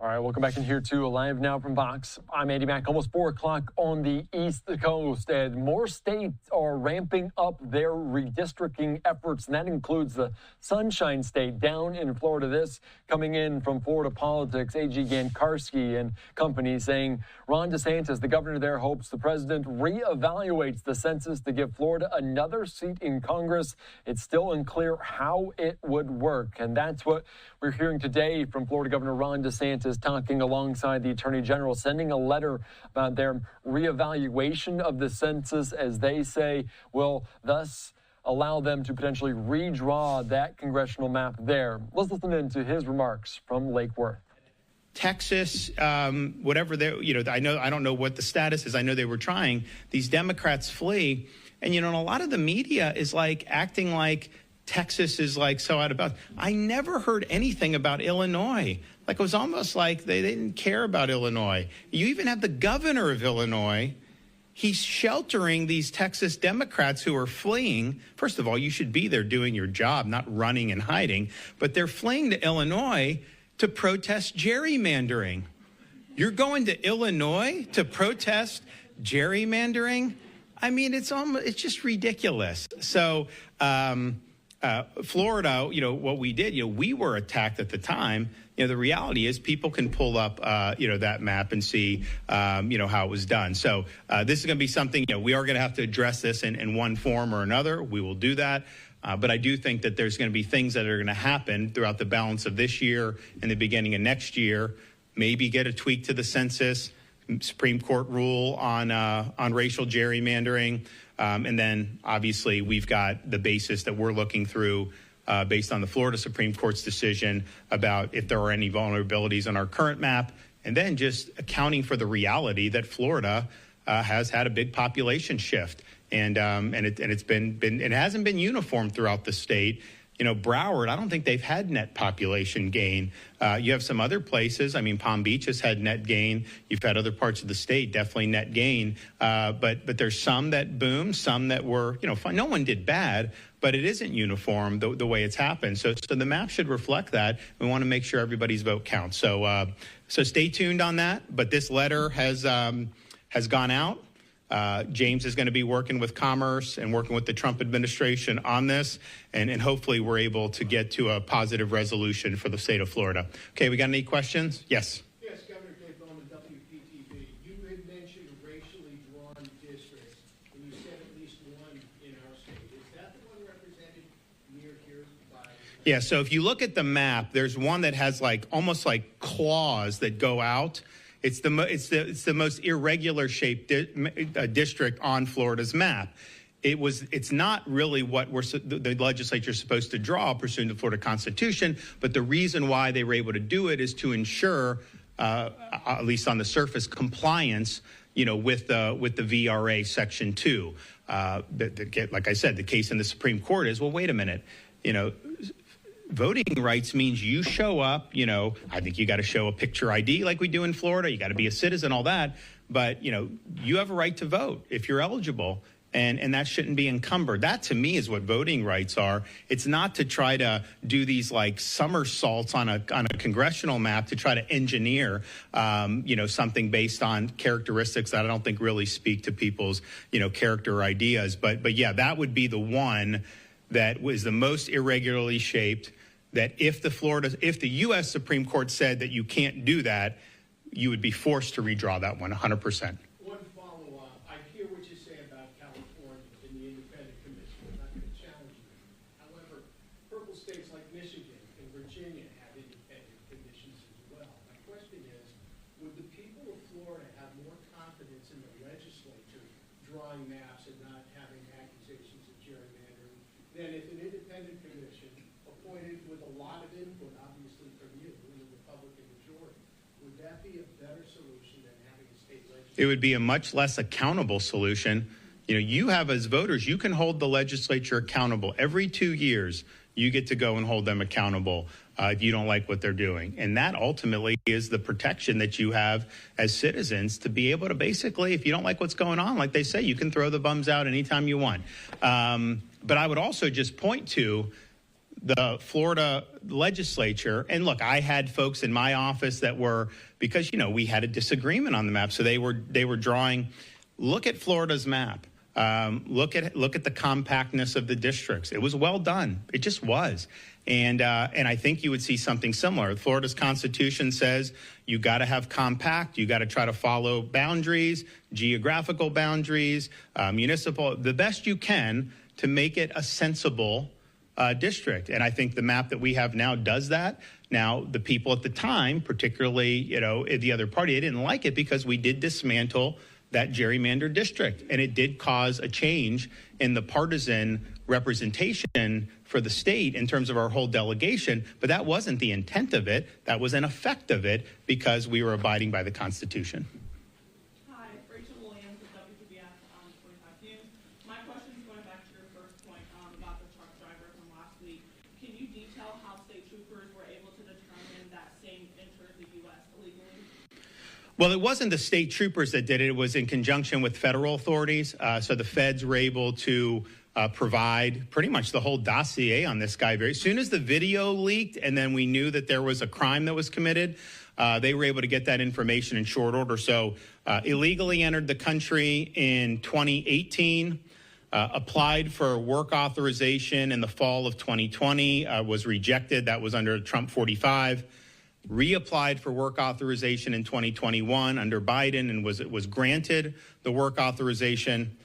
All right, welcome back in here to Live Now from Fox. I'm Andy Mack. Almost 4 o'clock on the East Coast, and more states are ramping up their redistricting efforts, and that includes the Sunshine State down in Florida. This coming in from Florida Politics, A.G. Gankarski and company saying Ron DeSantis, the governor there, hopes the president reevaluates the census to give Florida another seat in Congress. It's still unclear how it would work, and that's what we're hearing today from Florida Governor Ron DeSantis, talking alongside the Attorney General, sending a letter about their reevaluation of the census, as they say, will thus allow them to potentially redraw that congressional map there. Let's listen in to his remarks from Lake Worth. Texas, whatever they, I don't know what the status is. I know they were trying. These Democrats flee, and and a lot of the media is like acting like Texas is like so out of bounds. I never heard anything about Illinois. Like, it was almost like they didn't care about Illinois. You even have the governor of Illinois. He's sheltering these Texas Democrats who are fleeing. First of all, you should be there doing your job, not running and hiding. But they're fleeing to Illinois to protest gerrymandering. You're going to Illinois to protest gerrymandering? I mean, it's just ridiculous. So, Florida, what we did, we were attacked at the time. The reality is people can pull up, that map and see, how it was done. So this is going to be something, we are going to have to address this in one form or another. We will do that. But I do think that there's going to be things that are going to happen throughout the balance of this year and the beginning of next year. Maybe get a tweak to the census, Supreme Court rule on racial gerrymandering. And then, obviously, we've got the basis that we're looking through based on the Florida Supreme Court's decision about if there are any vulnerabilities on our current map, and then just accounting for the reality that Florida has had a big population shift, and it hasn't been uniform throughout the state. Broward, I don't think they've had net population gain. You have some other places. I mean, Palm Beach has had net gain. You've had other parts of the state, definitely net gain. But there's some that boomed, some that were, fine. No one did bad, but it isn't uniform the way it's happened. So the map should reflect that. We want to make sure everybody's vote counts. So stay tuned on that. But this letter has gone out. James is going to be working with Commerce and working with the Trump administration on this, and hopefully we're able to get to a positive resolution for the state of Florida. Okay, we got any questions? Yes. Yes, Governor Dave Bowman, WPTV. You had mentioned racially drawn districts, and you said at least one in our state. Is that the one represented near here by? Yeah, so if you look at the map, there's one that has almost like claws that go out. It's the most irregular shaped district on Florida's map. It's not really what the legislature is supposed to draw pursuant to the Florida Constitution, but the reason why they were able to do it is to ensure, at least on the surface, compliance, with the VRA Section 2. Like I said, the case in the Supreme Court is, well, wait a minute, voting rights means you show up, I think you got to show a picture ID like we do in Florida. You got to be a citizen, all that. But, you have a right to vote if you're eligible. And that shouldn't be encumbered. That, to me, is what voting rights are. It's not to try to do these somersaults on a congressional map to try to engineer, something based on characteristics that I don't think really speak to people's, character ideas. But yeah, that would be the one that was the most irregularly shaped, that if the U.S. Supreme Court said that you can't do that, you would be forced to redraw that one 100%. One follow-up. I hear what you say about California and the independent commission. I'm not going to challenge you. However, purple states like Michigan and Virginia have independent commissions as well. My question is, would the people of Florida have more confidence in the legislature drawing maps and not having accusations of gerrymandering than if an independent commission appointed with a lot of input, obviously from you and the Republican majority, would that be a better solution than having a state legislature? It would be a much less accountable solution. You have, as voters, you can hold the legislature accountable. Every 2 years, you get to go and hold them accountable if you don't like what they're doing. And that ultimately is the protection that you have as citizens to be able to basically, if you don't like what's going on, like they say, you can throw the bums out anytime you want. But I would also just point to the Florida legislature. And look, I had folks in my office that were, because, we had a disagreement on the map. So they were drawing, look at Florida's map. Look at the compactness of the districts. It was well done. It just was. And I think you would see something similar. Florida's Constitution says you got to have compact. You got to try to follow boundaries, geographical boundaries, municipal, the best you can to make it a sensible district. And I think the map that we have now does that. Now, the people at the time, particularly, the other party, they didn't like it because we did dismantle that gerrymandered district. And it did cause a change in the partisan representation for the state in terms of our whole delegation. But that wasn't the intent of it. That was an effect of it because we were abiding by the Constitution. Hi, Rachel Williams with WPBS on 25 News. My question is going back to your first point about the truck driver from last week. Can you detail how state troopers were able to determine that Singh entered the U.S. illegally? Well, it wasn't the state troopers that did it. It was in conjunction with federal authorities. So the feds were able to provide pretty much the whole dossier on this guy. As soon as the video leaked and then we knew that there was a crime that was committed, they were able to get that information in short order. So illegally entered the country in 2018, applied for work authorization in the fall of 2020, was rejected. That was under Trump 45. Reapplied for work authorization in 2021 under Biden and was granted the work authorization.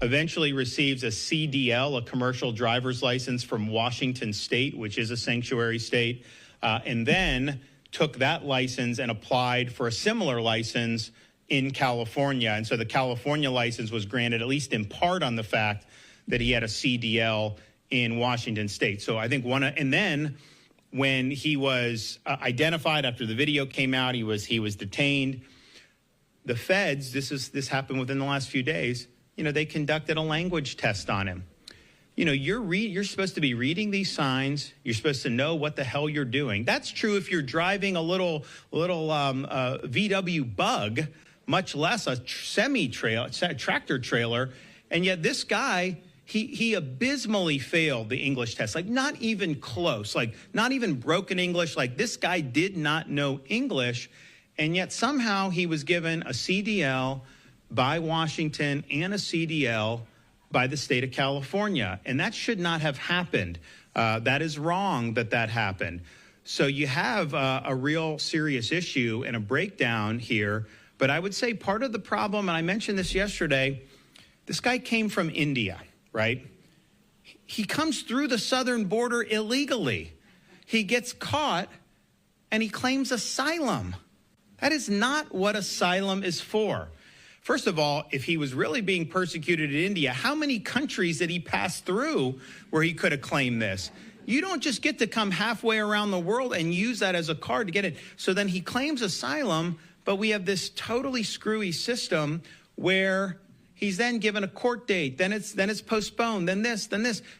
Eventually receives a CDL, a commercial driver's license from Washington State, which is a sanctuary state, and then took that license and applied for a similar license in California. And so the California license was granted at least in part on the fact that he had a CDL in Washington State. So I think and then when he was identified after the video came out, he was detained. The feds, this happened within the last few days, they conducted a language test on him. you're supposed to be reading these signs. You're supposed to know what the hell you're doing. That's true if you're driving a little VW Bug, much less a tractor trailer. And yet this guy, he abysmally failed the English test, like not even close, like not even broken English. Like this guy did not know English. And yet somehow he was given a CDL by Washington and a CDL by the state of California. And that should not have happened. That is wrong that happened. So you have a real serious issue and a breakdown here. But I would say part of the problem, and I mentioned this yesterday, this guy came from India, right? He comes through the southern border illegally. He gets caught and he claims asylum. That is not what asylum is for. First of all, if he was really being persecuted in India, how many countries did he pass through where he could have claimed this? You don't just get to come halfway around the world and use that as a card to get it. So then he claims asylum, but we have this totally screwy system where he's then given a court date, then it's postponed, then this.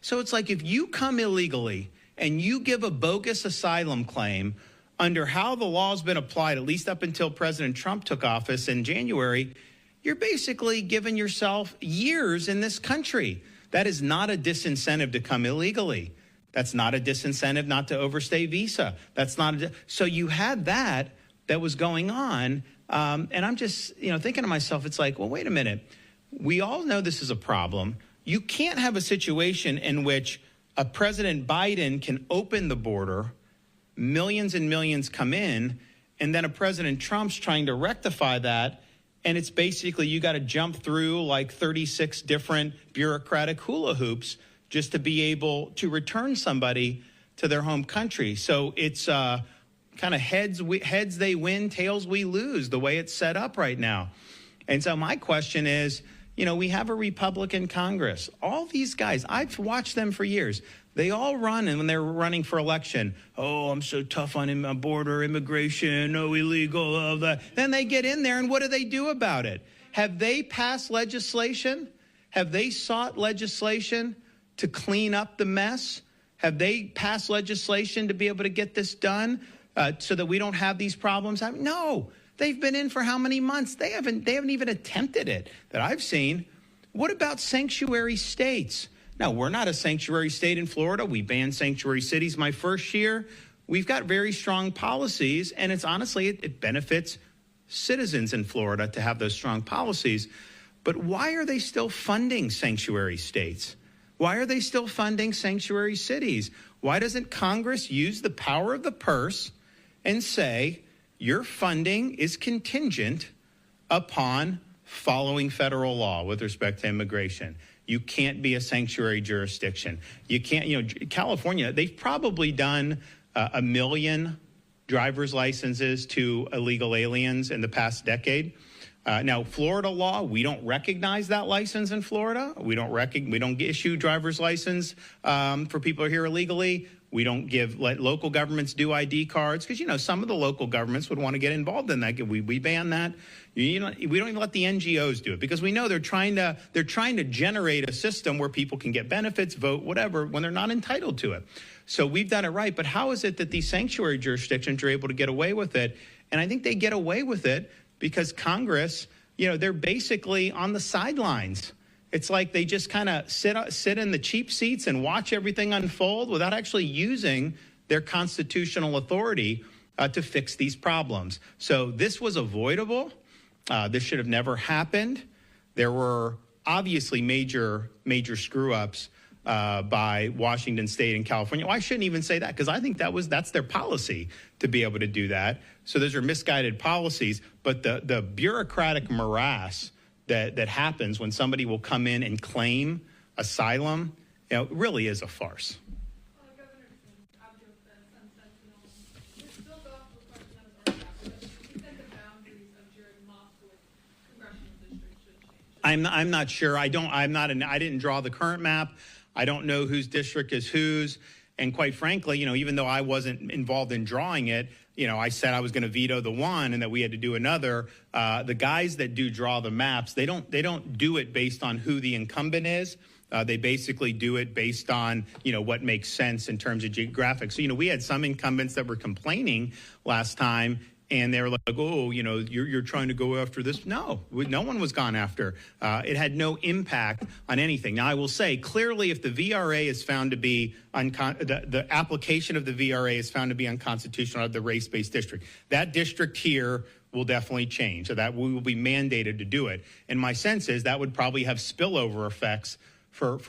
So it's like if you come illegally and you give a bogus asylum claim under how the law's been applied, at least up until President Trump took office in January, you're basically giving yourself years in this country. That is not a disincentive to come illegally. That's not a disincentive not to overstay visa. That's not so you had that was going on. And I'm just, thinking to myself, it's like, well, wait a minute. We all know this is a problem. You can't have a situation in which a President Biden can open the border, millions and millions come in, and then a President Trump's trying to rectify that. And it's basically you got to jump through like 36 different bureaucratic hula hoops just to be able to return somebody to their home country. So it's kind of heads they win, tails we lose, the way it's set up right now. And so my question is, we have a Republican Congress. All these guys, I've watched them for years. They all run, and when they're running for election, oh, I'm so tough on border immigration, no illegal, all that. Then they get in there, and what do they do about it? Have they passed legislation? Have they sought legislation to clean up the mess? Have they passed legislation to be able to get this done so that we don't have these problems? No. They've been in for how many months? They haven't even attempted it that I've seen. What about sanctuary states? Now, we're not a sanctuary state in Florida. We banned sanctuary cities my first year. We've got very strong policies, and it's honestly, it benefits citizens in Florida to have those strong policies. But why are they still funding sanctuary states? Why are they still funding sanctuary cities? Why doesn't Congress use the power of the purse and say, your funding is contingent upon following federal law with respect to immigration? You can't be a sanctuary jurisdiction. You can't, California, they've probably done 1 million driver's licenses to illegal aliens in the past decade. Now, Florida law, we don't recognize that license in Florida. We don't issue driver's license for people who are here illegally. We don't let local governments do ID cards because, some of the local governments would want to get involved in that. We ban that. We don't even let the NGOs do it because we know they're trying to generate a system where people can get benefits, vote, whatever, when they're not entitled to it. So we've done it right. But how is it that these sanctuary jurisdictions are able to get away with it? And I think they get away with it because Congress, they're basically on the sidelines. It's like they just kind of sit in the cheap seats and watch everything unfold without actually using their constitutional authority to fix these problems. So this was avoidable. This should have never happened. There were obviously major screw-ups by Washington State and California. Well, I shouldn't even say that because I think that's their policy to be able to do that. So those are misguided policies. But the bureaucratic morass that happens when somebody will come in and claim asylum, really is a farce. I'm not sure. I didn't draw the current map. I don't know whose district is whose. And quite frankly, even though I wasn't involved in drawing it, I said I was going to veto the one and that we had to do another. The guys that do draw the maps, they don't do it based on who the incumbent is. They basically do it based on, what makes sense in terms of geographic. So, we had some incumbents that were complaining last time, and they were like, oh, you're trying to go after this. No one was gone after. It had no impact on anything. Now, I will say, clearly, if the VRA is found to be, the application of the VRA is found to be unconstitutional of the race-based district, that district here will definitely change. So that we will be mandated to do it. And my sense is that would probably have spillover effects for